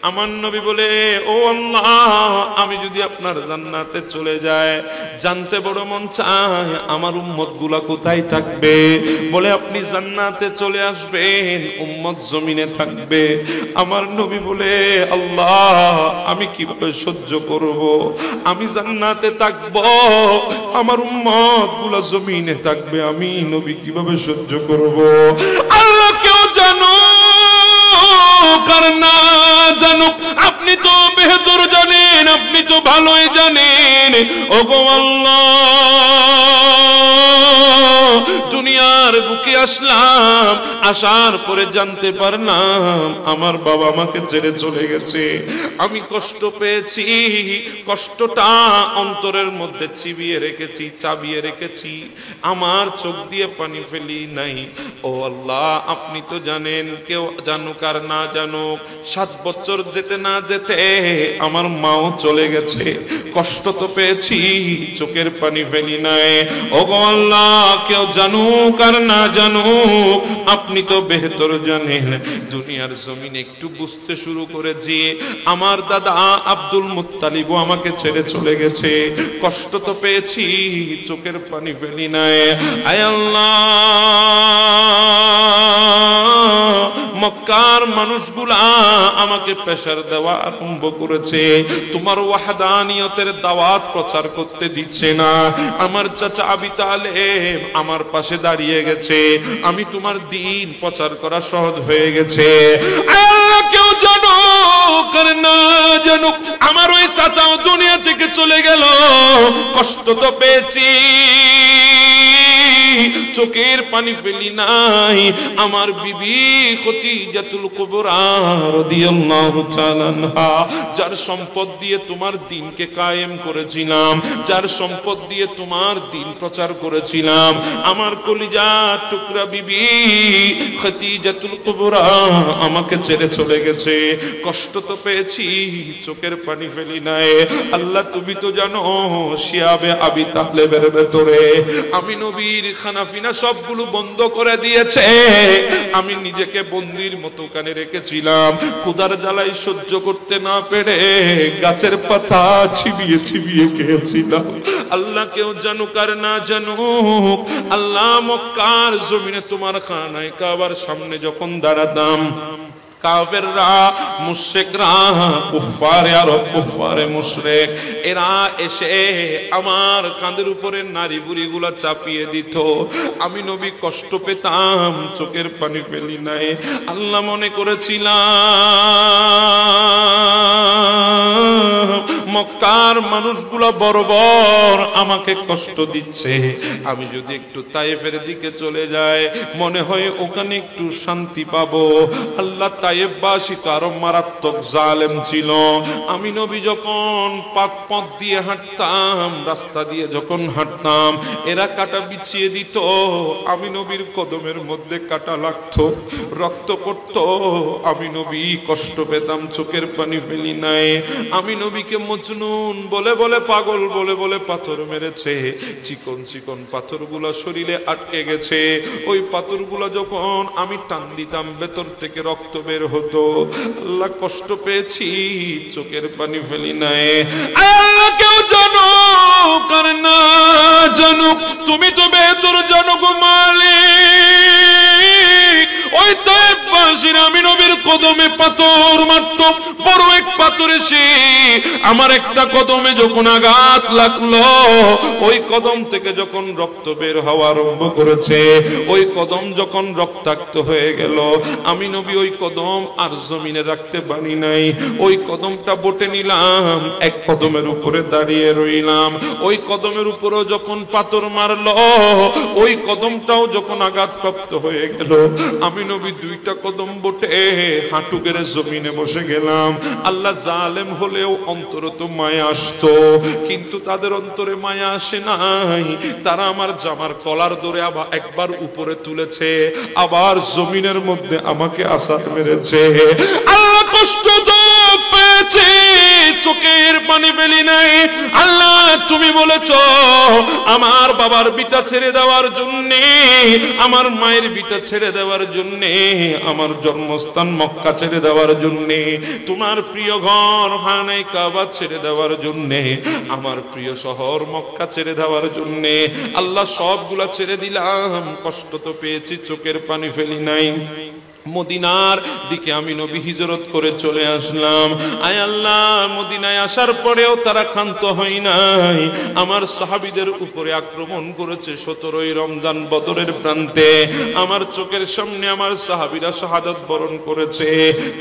আমার নবী বলে, ও আল্লাহ, আমি যদি আপনার জান্নাতে চলে যায় জানতে বড় মন চায় আমার উম্মত গুলা কোথায় থাকবে। বলে, আপনি জান্নাতে চলে আসবেন, উম্মত জমিনে থাকবে। আমার নবী বলে, আল্লাহ আমি কিভাবে সহ্য করব? আমি জান্নাতে থাকব, আমার উম্মত গুলা জমিনে থাকবে, আমি নবী কিভাবে সহ্য করব? আল্লাহ কেউ জানো কার না জানো, আপনি তো বেহতর জানেন, আপনি তো ভালোই জানেন। ওগো আল্লাহ, দুনিয়ার বুকে আসলাম, আসার পরে জানতে পারলাম আমার বাবা আমাকে ছেড়ে চলে গেছে। আমি কষ্ট পেয়েছি, কষ্টটা অন্তরের মধ্যে চিবিয়ে রেখেছি, চাবিয়ে রেখেছি, আমার চোখ দিয়ে পানি ফেলি নাই। ও আল্লাহ, আপনি তো জানেন, কেউ জানুক আর না জানুক, 7 বছর যেতে না যেতে আমার মাও চলে গেছে। কষ্ট তো পেয়েছি, চোখের পানি ফেলি নাই। ওগো আল্লাহ, কেউ জানুক আর না জানুক, আপনি তো বেহতর জানেন। দুনিয়ার জমিনে একটু বুঝতে শুরু করেছি, আমার দাদা আব্দুল মুত্তালিবও আমাকে ছেড়ে চলে গেছে। কষ্ট তো পেয়েছি, চোখের পানি ফেলি নাই। আয় আল্লাহ, মক্কার মানুষগুলা আমাকে প্রেসার দেওয়া আরম্ভ করেছে, তোমার ওয়াহদানিয়তের দাওয়াত প্রচার করতে দিচ্ছে না। আমার চাচা আবি তালেব আমার পাশে দাঁড়িয়ে গেছে, আমি তোমার দ্বীন প্রচার করা সহজ হয়ে গেছে। আল্লাহ কেউ জানুক আর না জানুক, আমার ওই চাচাও দুনিয়া থেকে চলে গেল, কষ্ট তো পেয়েছি, চোখের পানি ফেলি নাই। আমার বিবি খদিজাতুল কুবরা রাদিয়াল্লাহু তাআলা আনহা, যার সম্পদ দিয়ে তোমার দ্বীনকে কায়েম করেছিলাম, যার সম্পদ দিয়ে তোমার দ্বীন প্রচার করেছিলাম, আমার কলিজার টুকরা বিবি খদিজাতুল কুবরা আমাকে ছেড়ে চলে গেছে, কষ্ট তো পেয়েছি, চোখের পানি ফেলি নাই। আল্লাহ তুমি তো জানো শিয়াবে আবি তালেবের ভেতরে আমি নবীর খানাফিনা সবগুলো বন্ধ করে দিয়েছে, আমি নিজেকে বন্দির মতো কানে রেখেছিলাম, ক্ষুধার জ্বালাই সহ্য করতে না পেরে গাছের পাতা চিবিয়ে চিবিয়ে খেয়েছিলাম। আল্লাহ কেউ জানুক আর না জানুক, আল্লাহ মক্কার জমিনে তোমার খানায় কাবার সামনে যখন দাঁড়াতাম, কাফেররা, মুশরিকরা, কুফারে আরব, কুফারে মুশরিক, এরা এসে আমার কাঁধের উপরে নারী বুড়িগুলা চাপিয়ে দিত, আমি নবী কষ্ট পেতাম, চোখের পানি ফেলি নাই। আল্লাহ মনে করেছিলাম মক্কার মানুষগুলা বর্বর আমাকে কষ্ট দিচ্ছে, আমি যদি একটু তায়েফের দিকে চলে যাই মনে হয় ওখানে একটু শান্তি পাবো। আল্লাহ তায়েফবাসী তো আরো মারাত্মক জালেম ছিল, আমি নবী যখন পাক পথ দিয়ে হাঁটতাম, রাস্তা দিয়ে যখন হাঁটতাম, এরা কাটা বিছিয়ে দিত, আমি নবীর কদমের মধ্যে কাটা লাগতো, রক্ত পড়তো, আমি নবী কষ্ট পেতাম, চোখের পানি ফেলি নাই। আমি নবীকে মজনুন বলে বলে, পাগল বলে বলে পাথর মেরেছে, চিকন চিকন পাথরগুলো শরীরে আটকে গেছে, ওই পাথরগুলো যখন আমি টান দিতাম ভেতর থেকে রক্ত বের হতো। আল্লাহ কষ্ট পেয়েছি, চোখের পানি ফেলি নাই। আল্লাহ কেউ জানো কার না জানো, তুমি তো বেহতর জানো গো মালিক। ওই তায়েফবাসীর আমি নবীর কদমে পাথর মারতো, বড় এক পাথর এসে আমার একটা কদমে যখন আঘাত লাগলো, ওই কদম থেকে যখন রক্ত বের হওয়া আরম্ভ করেছে, ওই কদম যখন রক্তাক্ত হয়ে গেল, আমি নবী ওই কদম আর জমিনে রাখতে পারি নাই, ওই কদমটা বটে নিলাম, এক কদমের উপরে দাঁড়িয়ে রইলাম। ওই কদমের উপরও যখন পাথর মারলো, ওই কদমটাও যখন আঘাতপ্রাপ্ত হয়ে গেল, আমি নবী দুইটা কদম বটে হাঁটু গেড়ে জমিনে বসে গেলাম। আল্লাহ জালেম হলেও অন্তরে তো মায়া আসতো, কিন্তু তাদের অন্তরে মায়া আসে নাই, তারা আমার জামার কলার ধরে আবার একবার উপরে তুলেছে, আবার জমিনের মধ্যে আমাকে আছাড় মেরেছে। আল্লাহ কষ্ট তো পেয়েছে, চোখের পানি ফেলি নাই। আল্লাহ তুমি বলেছো আমার বাবার বিটা ছেড়ে দেওয়ার জন্য, আমার মায়ের বিটা ছেড়ে দেওয়ার জন্য, আমার জন্মস্থান মক্কা ছেড়ে দেওয়ার জন্য, তোমার প্রিয় ঘর খানায়ে কাবা ছেড়ে দেওয়ার জন্য, আমার প্রিয় শহর মক্কা ছেড়ে দেওয়ার জন্য, আল্লাহ সবগুলা ছেড়ে দিলাম, কষ্ট তো পেয়েছি, চোখের পানি ফেলি নাই। মদিনার দিকে আমি নবী হিজরত করে চলে আসলাম। আয় আল্লাহ, মদিনায় আসার পরেও তারা ক্ষান্ত হয় নাই, আমার সাহাবীদের উপরে আক্রমণ করেছে। 17ই রমজান বদরের প্রান্তে আমার চোখের সামনে আমার সাহাবীরা শাহাদাত বরণ করেছে,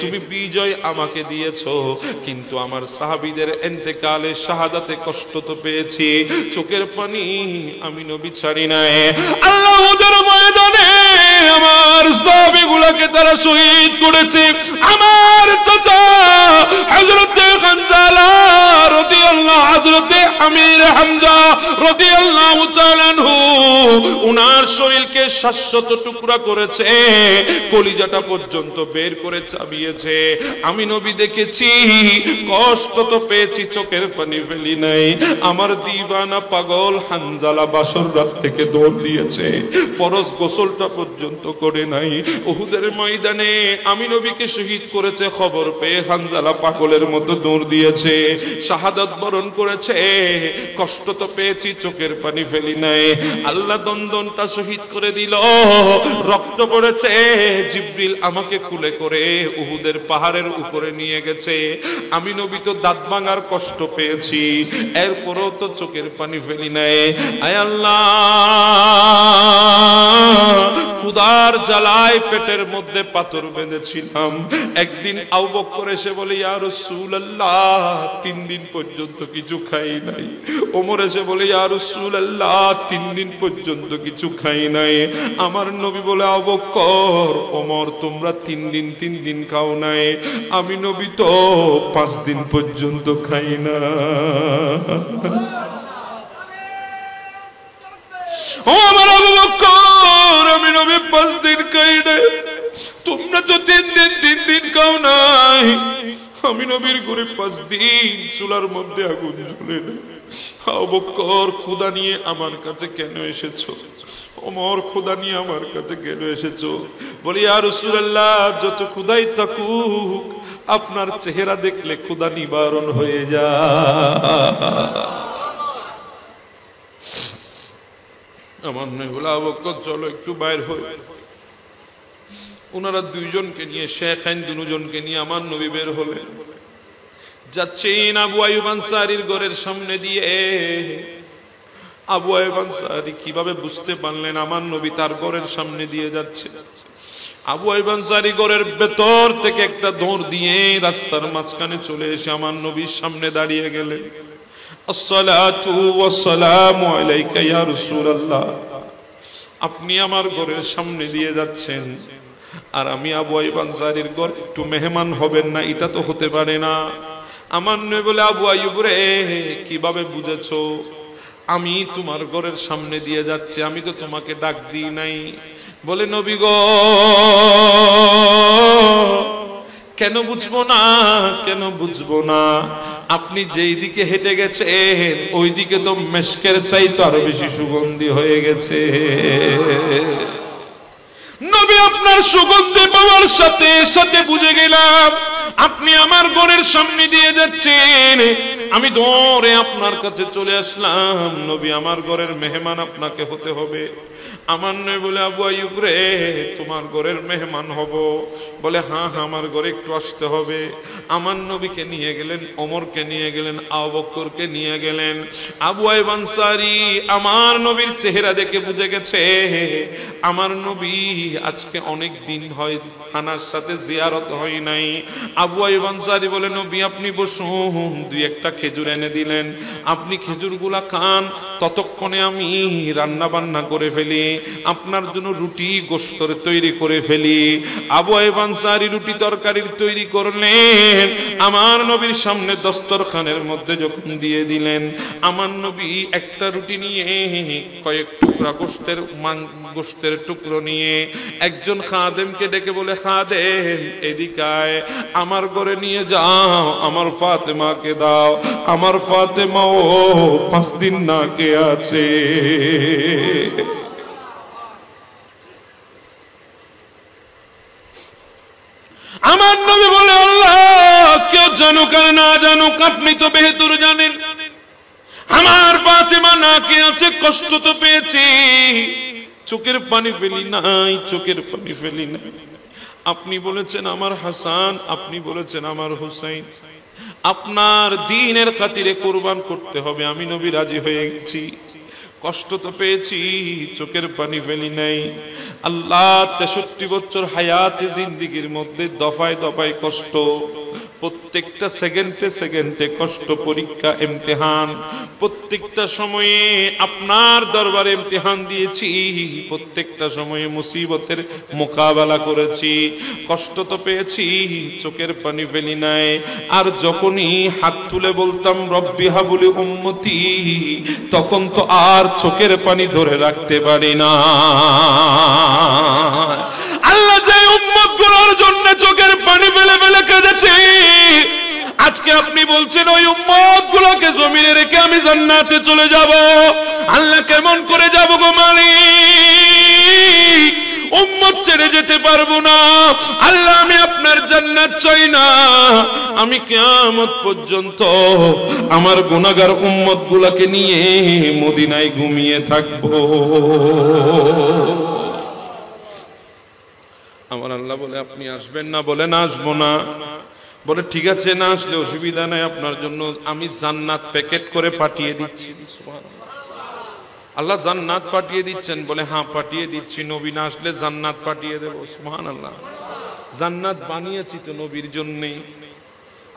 তুমি বিজয় আমাকে দিয়েছো, কিন্তু আমার সাহাবীদের ইন্তেকালে শাহাদাতে কষ্ট তো পেয়েছি, চোখের পানি আমি নবী ছাড়ি নাই। আল্লাহ ওদের ময়দানে আমার সাহাবীগুলোকে তারা শহীদ করেছে। আমার চাচা হযরতে হানজালা রাদিয়াল্লাহু, হযরতে আমির হামজা রাদিয়াল্লাহু তাআলা আনহু, উনার শরীরকে 700 টুকরা করেছে, কলিজাটা পর্যন্ত বের করে চাবিয়েছে। আমি নবী দেখেছি, কষ্ট তো পেয়েছি, চোখের পানি ফেলি নাই। আমার দিওয়ানা পাগল হানজালা বাসর রাত থেকে দৌড় দিয়েছে, ফরজ গোসলটা পর্যন্ত করে নাই। উহুদের ময়দানে আমি নবীকে শহীদ করেছে খবর পেয়ে হানজালা পাগলের মতো দৌড় দিয়েছে, শাহাদাত বরণ পূরণ করেছে। কষ্ট তো পেয়েছি, চোখের পানি ফেলি নাই। আল্লাহ দন্দনটা শহীদ করে দিল, রক্ত পড়েছে। জিবরিল আমাকে কুলে করে উহুদের পাহাড়ের উপরে নিয়ে গেছে। আমি নবী তো দাঁত ভাঙার কষ্ট পেয়েছি, এরপরও তো চোখের পানি ফেলি নাই। আয় আল্লাহ, ক্ষুধার জ্বালায় পেটের মধ্যে পাথর বেঁধেছিলাম। একদিন আবু বকর এসে বলে, ইয়া রাসূলুল্লাহ 3 দিন পর্যন্ত কিছু খাই নাই। ওমর এসে বলে, ইয়া রাসূলুল্লাহ 3 দিন পর্যন্ত কিছু খাই নাই। আমার নবী বলে, আবু বকর, ওমর, তোমরা 3 দিন খাও নাই, আমি নবী তো 5 দিন পর্যন্ত খাই না। ও আমার আবু বকর, আমি নবী 5 দিন খাই নাই, তোমরা তো 3 দিন খাও নাই। আমি নবীর ঘরে 5 দিন চুলার মধ্যে আগুন জ্বলে না। আবু বকর, ক্ষুধা নিয়ে আমার কাছে কেন এসেছো? ওমর, ক্ষুধা নিয়ে আমার কাছে কেন এসেছো? বলি, ইয়া রাসূলুল্লাহ, যত ক্ষুধাই থাকুক, আপনার চেহারা দেখলে ক্ষুধা নিবারণ হয়ে যায়। আমার নবী বলে, আবু বকর চলো একটু বাইর হই। ওনারা 2 জনকে নিয়ে, শেখাইন 2 জনকে নিয়ে আমার নবী বের হলেন। যাচ্ছেন আবু আইয়ুব আনসারীর ঘরের সামনে দিয়ে। আবু আইয়ুব আনসারী কিভাবে বুঝতে পারলেন আমার নবী তার ঘরের সামনে দিয়ে যাচ্ছে? আবু আইয়ুব আনসারী ঘরের ভেতর থেকে একটা দৌড় দিয়ে রাস্তার মাঝখানে চলে এসে আমার নবীর সামনে দাঁড়িয়ে গেলেন। আসসালাতু ওয়াসসালামু আলাইকা ইয়া রাসূলুল্লাহ, আপনি আমার ঘরের সামনে দিয়ে যাচ্ছেন, আর আমি আবু আইয়ুব আনসারীর ঘরে একটু মেহমান হবেন না? এটা তো হতে পারে না। আমার নবী বলে, আবু আইয়ুব রে, কিভাবে বুঝেছো? আমি তোমার ঘরের সামনে দিয়ে যাচ্ছি, আমি তো তোমাকে ডাক দিই নাই। বলে, নবী গো, কেন বুঝবো না, কেন বুঝবো না? আপনি যেই দিকে হেঁটে গেছেন ওই দিকে তো মেশকের চাইতে আরো বেশি সুগন্ধি হয়ে গেছে। নবী আপনার সুগন্ধি পাওয়ার সাথে সাথে বুঝে গেলাম আপনি আমার ঘরের সামনে দিয়ে যাচ্ছেন। আমি দৌড়ে আপনার কাছে চলে আসলাম। নবী, আমার ঘরের মেহমান আপনাকে হতে হবে। আমার নবী বলে, আবু আইয়ুব রে, তোমার ঘরের মেহমান হব? বলে, হ্যাঁ, আমার ঘরে একটু আসতে হবে। আমার নবীকে নিয়ে গেলেন, ওমরকে নিয়ে গেলেন, আবু বকরকে নিয়ে গেলেন। আবু আইয়ুব আনসারী আমার নবীর চেহারা দেখে বুঝে গেছে আমার নবী আজকে অনেক দিন হয় খানার সাথে জিয়ারত হয় নাই। আবু আইয়ুব আনসারী বলে, নবী আপনি বসুন। 2-1টা খেজুর এনে দিলেন। আপনি খেজুরগুলা খান, ততক্ষণে আমি রান্না বান্না করে ফেলি, আপনার জন্য রুটি গোশতের তৈরি করে ফেলি। আবু আইয়ুব আনসারী রুটি তরকারির তৈরি করলেন, আমার নবীর সামনে দস্তরখানের মধ্যে যখন দিয়ে দিলেন, আমার নবী একটা রুটি নিয়ে কয়েক টুকরা গোশতের টুকরো নিয়ে একজন খাদেমকে ডেকে বলে, খাদেম এদিকে আয়, আমার ঘরে নিয়ে যাও, আমার ফাতেমাকে দাও, আমার ফাতেমাও 5 দিন না কে আছে। আমার নবী বলে, আল্লাহ কেউ জানুক আর না জানুক, আপনি তো বেহতর জানেন। আমার ফাতেমা না কে আছে, কষ্ট তো পেয়েছি, চোখের পানি ফেলি নাই, চোখের পানি ফেলি নাই। আপনি বলেছেন আমার হাসান, আপনি বলেছেন আমার হুসাইন, আপনার দ্বীনের খাতিরে কুরবান করতে হবে। আমি নবী রাজি হয়ে গেছি, কষ্ট তো পেয়েছি, চোখের পানি ফেলি নাই। আল্লাহ 63 বছর হায়াতে জিন্দেগির মধ্যে দফায় দফায় কষ্ট, প্রত্যেকটা সেকেন্ডে সেকেন্ডে কষ্ট, পরীক্ষা, ইমতিহান, প্রত্যেকটা সময়ে আপনার দরবারে ইমতিহান দিয়েছি, প্রত্যেকটা সময়ে মুসিবতের মোকাবেলা করেছি, কষ্ট তো পেয়েছি, চোখের পানি ফেলি নাই। আর যখনই হাত তুলে বলতাম রব্বি হাবুলি উম্মতি, তখন তো আর চোখের পানি ধরে রাখতে পারি না। আল্লাহ যে উম্মত গুলোর জন্য চোখের পানি ফেলে ফেলে কেঁদেছে, আজকে আপনি বলছেন ওই উম্মত গুলোকে জমিনে রেখে আমি জান্নাতে চলে যাব। আল্লাহ কেমন করে যাব গো মালিক, উম্মত ছেড়ে যেতে পারবো না। আল্লাহ আমি আপনার জান্নাত জান্নাত চাই না, আমি কিয়ামত পর্যন্ত আমার গুনাহগার উম্মত গুলাকে নিয়ে মদিনায় ঘুমিয়ে থাকবো। আমার আল্লাহ বলে আপনি আসবেন না? বলে না, আসবো না। বলে ঠিক আছে, না আসলে অসুবিধা নাই, আপনার জন্য আমি জান্নাত প্যাকেট করে পাঠিয়ে দিচ্ছি। আল্লাহ জান্নাত পাঠিয়ে দিচ্ছেন? বলে হ্যাঁ পাঠিয়ে দিচ্ছি, নবী না আসলে জান্নাত পাঠিয়ে দেব। সুবহানাল্লাহ, জান্নাত বানিয়েছি তো নবীর জন্যই।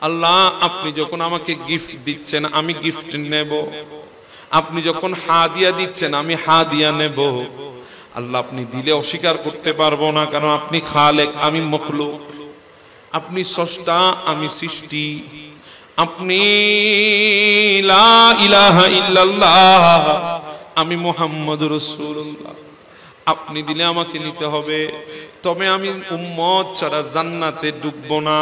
আল্লাহ আপনি যখন আমাকে গিফট দিচ্ছেন আমি গিফট নেব, আপনি যখন হাদিয়া দিচ্ছেন আমি হাদিয়া নেব। আল্লাহ আপনি দিলে অস্বীকার করতে পারবো না, কারণ আপনি খালেক, আমি মখলুক। আপনি স্রষ্টা, আমি সৃষ্টি। আপনি লা ইলাহা ইল্লাল্লাহ, আমি মুহাম্মদুর রাসূলুল্লাহ। আপনি দিলে আমাকে নিতে হবে, তবে আমি উম্মত ছাড়া জান্নাতে ঢুকবো না।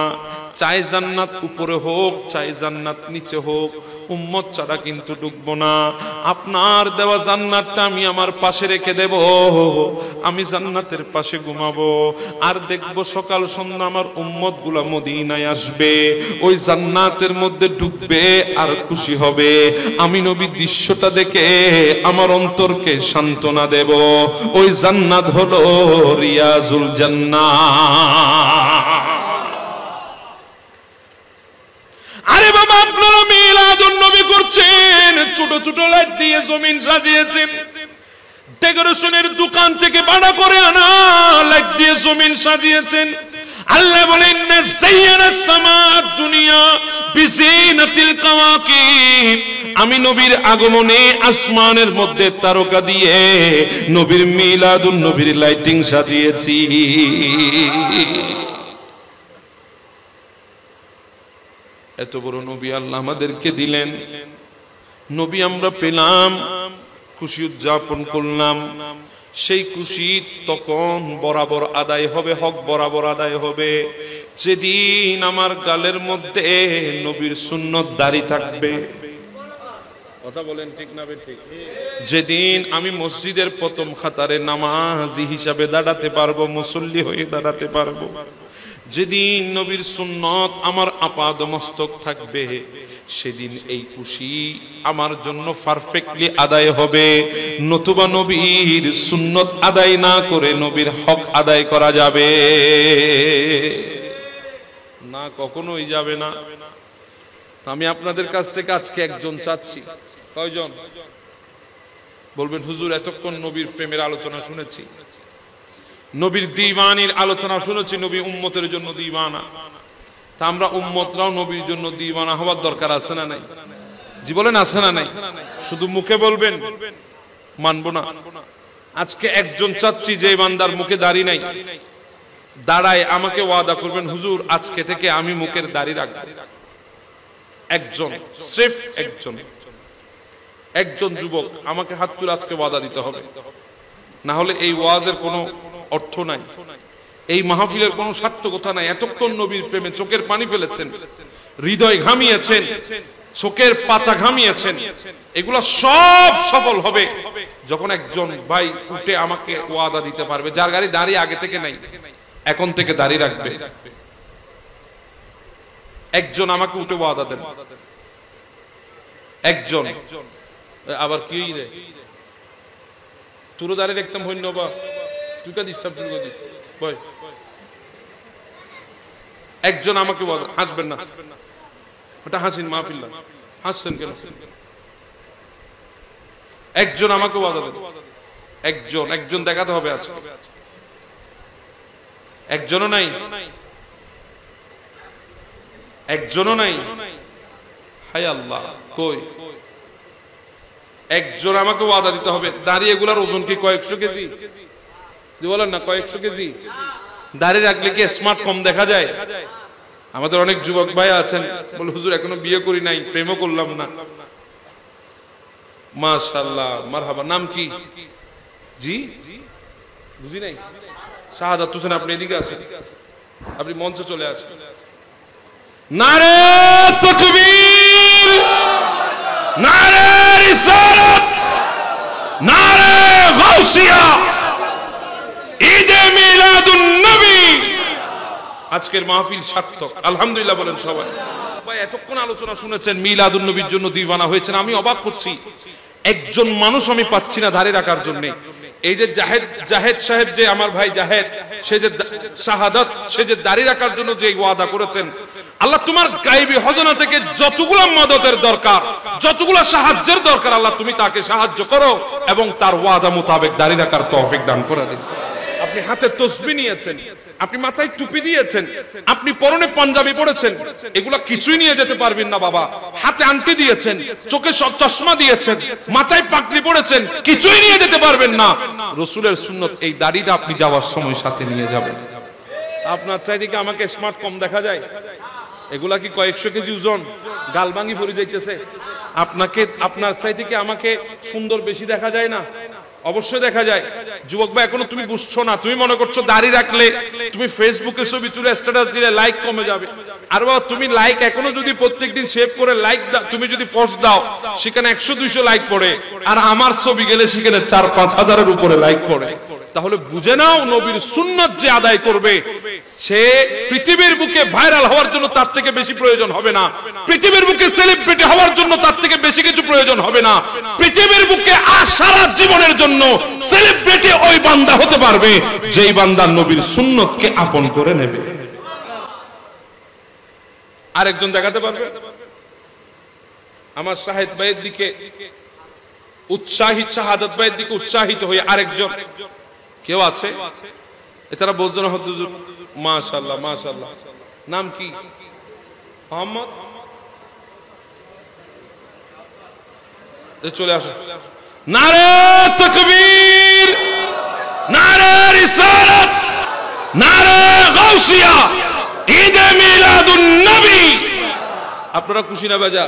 চাই জান্নাত উপরে হোক, চাই জান্নাত নিচে হোক, উম্মত ছাড়া কিন্তু ঢুকবো না। আপনার দেওয়া জান্নাতটা আমি আমার পাশে রেখে দেব, আমি জান্নাতের পাশে ঘুমাবো। আর দেখবো সকাল সন্ধ্যা আমার উম্মত গুলা মদিনায় আসবে, ওই জান্নাতের মধ্যে ঢুকবে আর খুশি হবে। আমি নবী দৃশ্যটা দেখে আমার অন্তরকে সান্ত্বনা দেব। ওই জান্নাত হলো রিয়াজুল জান্নাহ। আরে বাবা, আপনারা মিলাদুন নবী করছেন, ছোট ছোট লাইট দিয়ে জমিন সাজিয়েছেন, ডেকোরেশনের দোকান থেকে ভাড়া করে আনা লাইট দিয়ে জমিন সাজিয়েছেন। আল্লাহ বলেন না যায়্যানাস সামাদ দুনিয়া বিজিনাতিল কাওয়াকিব, আমি নবীর আগমনে আসমানের মধ্যে তারকা দিয়ে নবীর মিলাদুন নবীর লাইটিং সাজিয়েছি। এত বড় নবী আল্লাহ আমাদেরকে দিলেন, নবী আমরা পেলাম, খুশি উদযাপন করলাম। সেই খুশি তখন বরাবর আদায় হবে, হক বরাবর আদায় হবে যেদিন আমার গালের মধ্যে নবীর সুন্নত দাড়ি থাকবে। কথা বলেন ঠিক না ঠিক? যেদিন আমি মসজিদের প্রথম খাতারে নামাজি হিসাবে দাঁড়াতে পারবো, মুসল্লি হয়ে দাঁড়াতে পারবো, যেদিন নবীর সুন্নত আমার আপাদমস্তক থাকবে, সেদিন এই খুশি আমার জন্য পারফেক্টলি আদায় হবে। নতুবা নবীর সুন্নত আদায় না করে নবীর হক আদায় করা যাবে না, কখনোই যাবে না। আমি আপনাদের কাছ থেকে আজকে একজন চাচ্ছি। কয়জন বলবেন হুজুর এতক্ষণ নবীর প্রেমের আলোচনা শুনেছি, নবীর দিওয়ানির আলোচনা শুনেছি, নবী উম্মতের জন্য দিওয়ানা, তা আমরা উম্মতরাও নবীর জন্য দিওয়ানা হওয়ার দরকার আছে না নাই? জি বলেন, আছে না নাই? শুধু মুখে বলবেন মানবো না। আজকে একজন চাচ্ছি যে বান্দার মুখে দাড়ি নাই, দাঁড়ায় আমাকে ওয়াদা করবেন হুজুর আজকে থেকে আমি মুখের দাড়ি রাখবো। একজন, সির্ফ একজন, একজন যুবক আমাকে হাত তুলে আজকে ওয়াদা দিতে হবে, না হলে এই ওয়াজের কোনো অর্থ নাই, এই মাহফিলের কোনো সার্থকতা নাই। এতক্ষণ নবীর প্রেমে চোখের পানি ফেলেছেন, হৃদয় ঘামিয়েছেন, চোখের পাতা ঘামিয়েছেন, এগুলা সব সফল হবে যখন একজন ভাই উঠে আমাকে ওয়াদা দিতে পারবে, যার গাড়ি দাঁড়িয়ে আগে থেকে নাই, এখন থেকে দাঁড়িয়ে রাখবে। একজন আমাকে উঠে ওয়াদা দেন, একজন। আবার কি রে তুরো দাঁড়িয়ে রাখতাম হইন্য বা তুই কা ডিস্টার্ব শুরু করে দিস ভাই। একজন আমাকে ওয়াদা, হাসবেন না, ওটা হাসিন মাহফিল না, হাসছেন কেন? একজন আমাকে ওয়াদা দেন, একজন, একজন দেখাতে হবে আজকে। একজনও নাই, একজনও নাই। হায় আল্লাহ, কই একজন আমাকে ওয়াদা দিতে হবে। দাঁড়িয়ে এগুলার ওজন কি কয়েকশো কেজি? বলেন না, কয়েকশো কেজি দাঁড়িয়ে রাখলে কি স্মার্ট কম দেখা যায়? আমাদের অনেক যুবক ভাই আছেন বলে হুজুর এখনো বিয়ে করি নাই, প্রেমও করলাম না। মাশাআল্লাহ, মারহাবা। নাম কি? জি বুঝি নাই। শাহাদাত হোসেন, আপনি এদিকে আসেন, আপনি মঞ্চে চলে আসেন। নারে তাকবীর, নারে রিসালাত, নারে গাউসিয়া, ঈদে মিলাদুন নবী। আজকের মাহফিল সার্থক, আলহামদুলিল্লাহ বলেন সবাই। ভাই এতক্ষণ আলোচনা শুনেছেন, মিলাদুন নবীর জন্য দিওয়ানা হয়েছেন, আমি অবাক করছি একজন মানুষ আমি পাচ্ছি না ধারে রাখার জন্য। এই যে জাহেদ সাহেব, যে আমার ভাই জাহেদ, সে যে শাহাদাত, সে যে দাড়ি রাখার জন্য যে ওয়াদা করেছেন, আল্লাহ তোমার গায়বী খজানা থেকে যতগুলো মদতের দরকার, যতগুলো সাহায্যের দরকার, আল্লাহ তুমি তাকে সাহায্য করো এবং তার ওয়াদা মোতাবেক দাড়ি রাখার তৌফিক দান করে দিন। আপনি হাতে তসবিহ নিয়েছেন, আপনি মাথায় টুপি দিয়েছেন, আপনি পরনে পাঞ্জাবি পরেছেন, এগুলা কিছুই নিয়ে যেতে পারবেন না বাবা। হাতে আংটি দিয়েছেন, চোখে চশমা দিয়েছেন, মাথায় পাগড়ি পরেছেন, কিছুই নিয়ে যেতে পারবেন না। রাসূলের সুন্নাত এই দাড়িটা আপনি যাওয়ার সময় সাথে নিয়ে যাবেন। আপনার চাইতে কি আমাকে স্মার্ট কম দেখা যায়? এগুলা কি কয়েকশো কেজি ওজন, গাল ভাঙি পড়ে যাইতেছে? আপনার চাইতে কি আমাকে সুন্দর বেশি দেখা যায় না? অবশ্যই দেখা যায়। যুবক ভাই, এখনো তুমি বুঝছো না, তুমি মনে করছো দাড়ি রাখলে তুমি ফেসবুকে ছবি তুলে স্ট্যাটাস দিলে লাইক কমে যাবে। আর বাবা, তুমি লাইক এখনো যদি প্রত্যেকদিন সেভ করে লাইক দাও, তুমি যদি পোস্ট দাও, সেখানে 100-200 লাইক পড়ে, আর আমার ছবি গেলে সেখানে 4-5 হাজারের উপরে লাইক পড়ে। তাহলে বুঝে নাও, নবীর সুন্নাত যে আদায় করবে, সে পৃথিবীর বুকে ভাইরাল হওয়ার জন্য তার থেকে বেশি প্রয়োজন হবে না, পৃথিবীর বুকে সেলিব্রিটি হওয়ার জন্য তার থেকে বেশি কিছু প্রয়োজন হবে না, পৃথিবীর বুকে সারা জীবনের জন্য সেলিব্রিটি ওই বান্দা হতে পারবে যেই বান্দা নবীর সুন্নাতকে আপন করে নেবে। আরেকজন দেখাতে পারবে? আমার শাহিদ ভাইয়ের দিকে উৎসাহিত, শাহাদাত ভাইয়ের দিকে উৎসাহিত হয়ে আরেকজন কেউ আছে? এছাড়া বলছেন হুজুর, মাশাআল্লাহ মাশাআল্লাহ। নাম কি? মোহাম্মদ? চলে আসো। নারে তাকবীর, নারে রিসালাত, নারে গাউসিয়া, ঈদে মিলাদুন নবী। আপনারা খুশি না বেজা?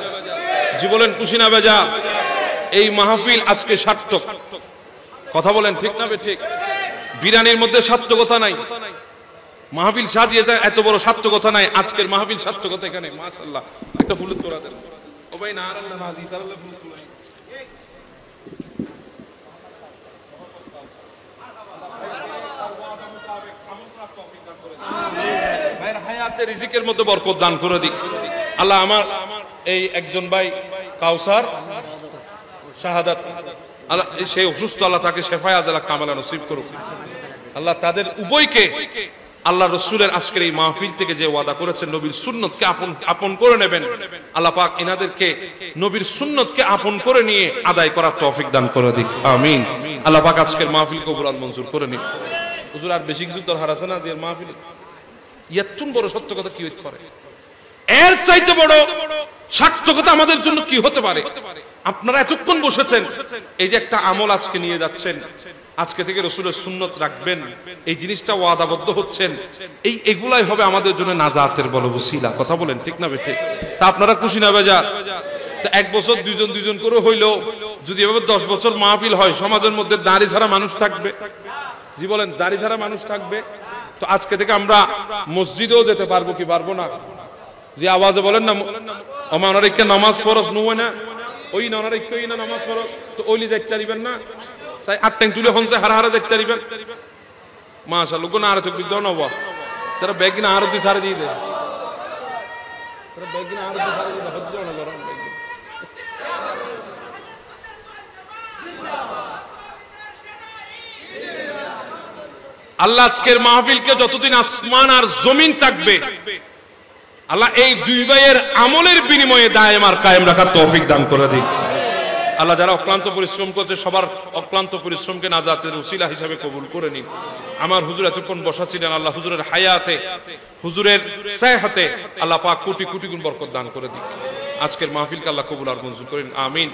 জি বলেন, খুশি না বেজা? এই মাহফিল আজকে সার্থক। কথা বলেন, ঠিক না ঠিক? বিরানির মধ্যে সার্থকতা নাই, মাহফিল সাজিয়ে যায় এত বড় সার্থকতা নাই। আজকের মাহফিল সার্থকতা এখানে। মাশাআল্লাহ, একটা ফুলের তোড়া দেন। ও ভাই, না আল্লাহ না দি তাআলা ফুল তোড়া। ভাইয়ের হায়াতে রিজিকের মধ্যে বরকত দান করে দিক আল্লাহ। আমার এই একজন ভাই কাউসার শাহাদাত, আল্লাহ সেই অসুস্থ, আল্লাহ তাকে শেফায়ে আজলা কামালা নসিব করুক। আল্লাহ তাদের উভয়কে আল্লাহ রসুলের আজকের এই মাহফিল থেকে যে ওয়াদা করেছেন নবীর সুন্নতকে আপন করে নেবেন, আল্লাহ পাক এনাদেরকে নবীর সুন্নতকে আপন করে নিয়ে আদায় করার তৌফিক দান করে দিক, আমিন। আল্লাহ পাক আজকের মাহফিল কবুল আর মঞ্জুর করে নিন। হুজুর, আর বেশি কিছু দরকার আছে না? যে মাহফিল এতক্ষণ বড় সত্য কথা কি হইতে পারে? এর চাইতে বড় সার্থকতা আমাদের জন্য কি হতে পারে? আপনারা এতক্ষণ বসেছেন, এই যে একটা আমল আজকে নিয়ে যাচ্ছেন, আজকে থেকে রাসূলের সুন্নাত রাখবেন, এই জিনিসটা ওয়াদাবদ্ধ হচ্ছেন, এগুলাই হবে আমাদের জন্য নাজাতের বড় ওসিলা। কথা বলেন, ঠিক না ঠিক? তা আপনারা খুশি না বেজা? তো 1 বছর দুইজন করে হইলো, যদি এভাবে 10 বছর মাহফিল হয়, সমাজের মধ্যে দাড়ি ছাড়া মানুষ থাকবে। জি বলেন, দাড়ি ছাড়া মানুষ থাকবে। তো আজকে থেকে আমরা মসজিদেও যেতে পারবো কি পারবো না? যে আওয়াজে বলেন না, আমার একটা নামাজ ফরজ নয় না, ওই নানার একটা না নামাজ ফরজ, তো ওইলি যাইতে পারিবেন না? তাই 8 টাইম তুলে হনছে হারা যাইতে পারিবেন। মাশাআল্লাহ, কোন আর তো বিদ্যা নবা তারা ব্যাগ কিনা আরো দি সারে দিয়ে দেয়, তারা ব্যাগ কিনা আরো দি সারে দিয়ে দেয়, হজ্জ না গরম ব্যাগ। আল্লাহ আজকের মাহফিলকে যতদিন আসমান আর জমিন থাকবে, আল্লাহ এই দুই ভাইয়ের আমলের বিনিময়ে দায়েম আর কায়েম রাখার তৌফিক দান করে দিন। আল্লাহ যারা অক্লান্ত পরিশ্রম করছে, সবার অক্লান্ত পরিশ্রমকে নাজাতের উসিলা হিসাবে কবুল করে নিন। আমার হুজুর এতক্ষণ বসা ছিলেন, আল্লাহ হুজুরের হায়াতে, হুজুরের সেহতে আল্লাহ পাক কোটি কোটি গুণ বরকত দান করে দিন। আজকের মাহফিলকে আল্লাহ কবুল আর মঞ্জুর করেন, আমিন।